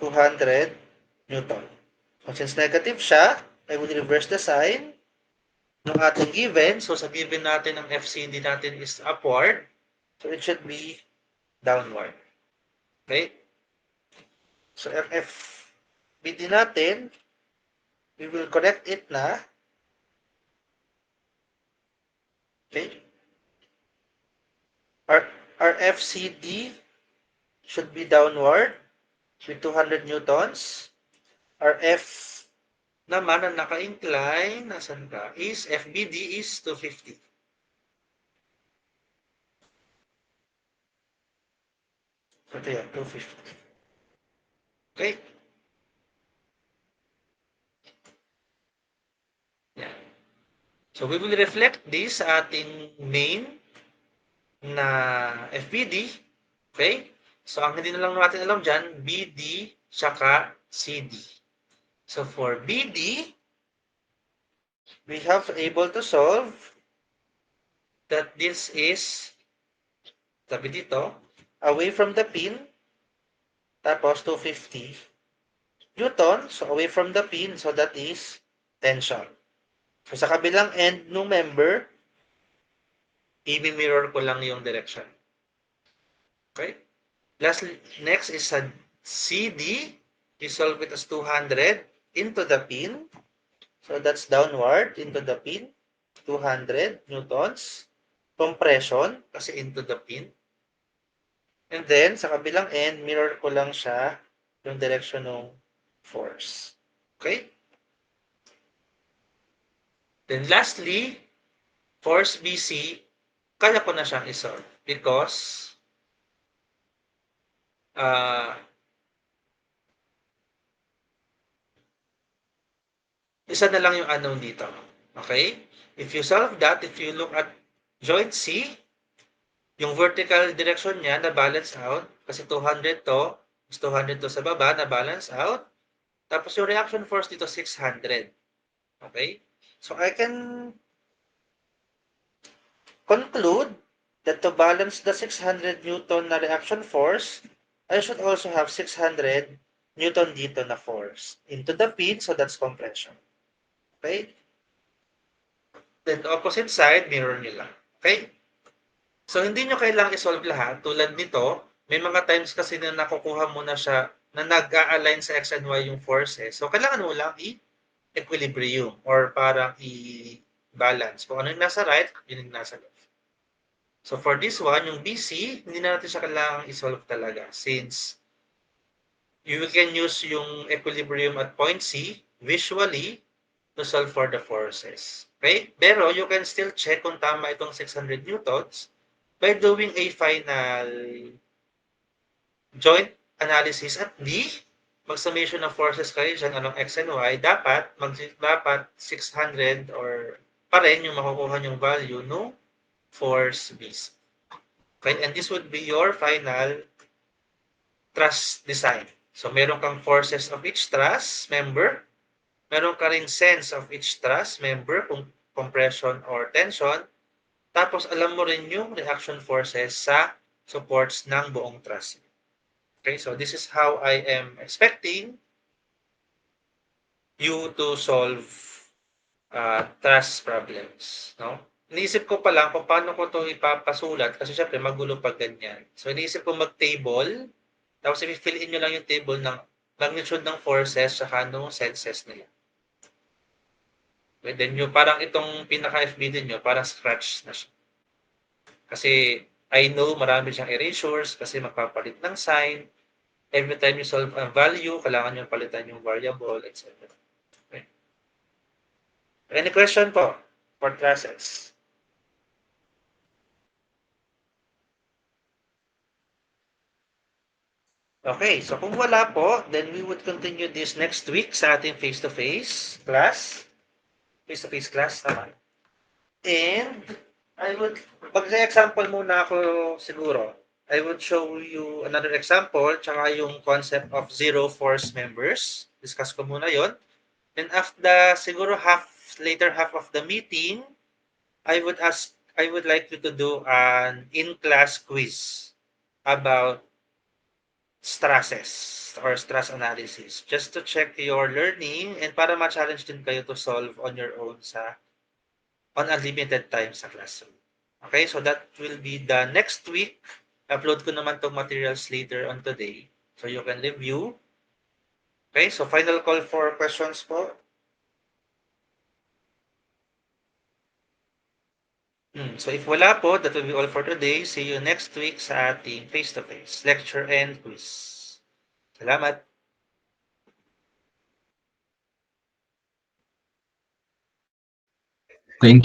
200 Newton. So since negative siya, I will reverse the sign ng ating given. So sa given natin, ang FCD natin is upward. So it should be downward. Okay? So FBD natin, we will connect it na. Okay? Our FCD should be downward with 200 newtons. Our F naman na naka-incline, nasan ka, is FBD is 250. So ito yan, 250. Okay? Yan. So we will reflect this sa ating main na FBD. Okay? So ang hindi na lang natin alam dyan, BD tsaka CD. So for BD, we have able to solve that this is, sabi dito, away from the pin, tapos 250 Newton, so away from the pin, so that is tension. So sa kabilang end ng member, i-mirror ko lang yung direction. Okay? Lastly, next is sa CD, we solve it as 200 into the pin. So that's downward into the pin, 200 newtons. Compression, kasi into the pin. And then, sa kabilang end, mirror ko lang siya yung direction ng force. Okay? Then lastly, force BC, kaya ko na siyang isolve because isa na lang yung unknown dito. Okay? If you solve that, if you look at joint C, yung vertical direction niya na balance out, kasi 200 to, 200 to sa baba, na balance out. Tapos yung reaction force dito, 600. Okay? So I can conclude that to balance the 600 Newton na reaction force, I should also have 600 Newton dito na force into the pin, so that's compression. Okay? Then the opposite side, mirror nyo lang. Okay? So hindi nyo kailangang isolve lahat. Tulad nito, may mga times kasi na nakukuha mo na siya, na nag-a-align sa X and Y yung forces. So kailangan mo lang i-equilibrium or parang i-balance. Kung ano yung nasa right, yun yung nasa left. So for this one, yung BC, hindi na natin siya kailangang isolve talaga since you can use yung equilibrium at point C visually to solve for the forces. Okay? Pero you can still check kung tama itong 600 newtons by doing a final joint analysis at D, mag-summation ng forces kayo dyan, anong X and Y, dapat 600 or pa rin yung makukuha yung value no force BC. Okay? And this would be your final trust design. So, meron kang forces of each trust member, meron ka ring sense of each trust member, kung compression or tension, tapos alam mo rin yung reaction forces sa supports ng buong trust. Okay, so this is how I am expecting you to solve trust problems, no? Iniisip ko pa lang kung paano ko 'to ipapasulat kasi siyempre magulo pag ganyan. So, iniisip ko mag-table, tapos i-fill in nyo lang yung table ng magnitude ng forces saka nung senses nila. And then yung parang itong pinaka-FB nyo, parang scratch na siya. Kasi I know marami siyang erasures kasi magpapalit ng sign. Every time you solve a value, kailangan nyo palitan yung variable, etc. Okay. Any question po for classes? Okay, so kung wala po, then we would continue this next week sa ating face-to-face class. Face-to-face class, tama. And I would, mag-example muna ako siguro. I would show you another example, tsaka yung concept of zero force members. Discuss ko muna yon. And after siguro later half of the meeting, I would like you to do an in-class quiz about stresses or stress analysis just to check your learning and para ma-challenge din kayo to solve on your own on unlimited time sa classroom. Okay, so that will be the next week. Upload ko naman tong materials later on today so you can review. Okay, so final call for questions po. So if wala po, that will be all for today. See you next week sa ating face-to-face lecture and quiz. Salamat! Thank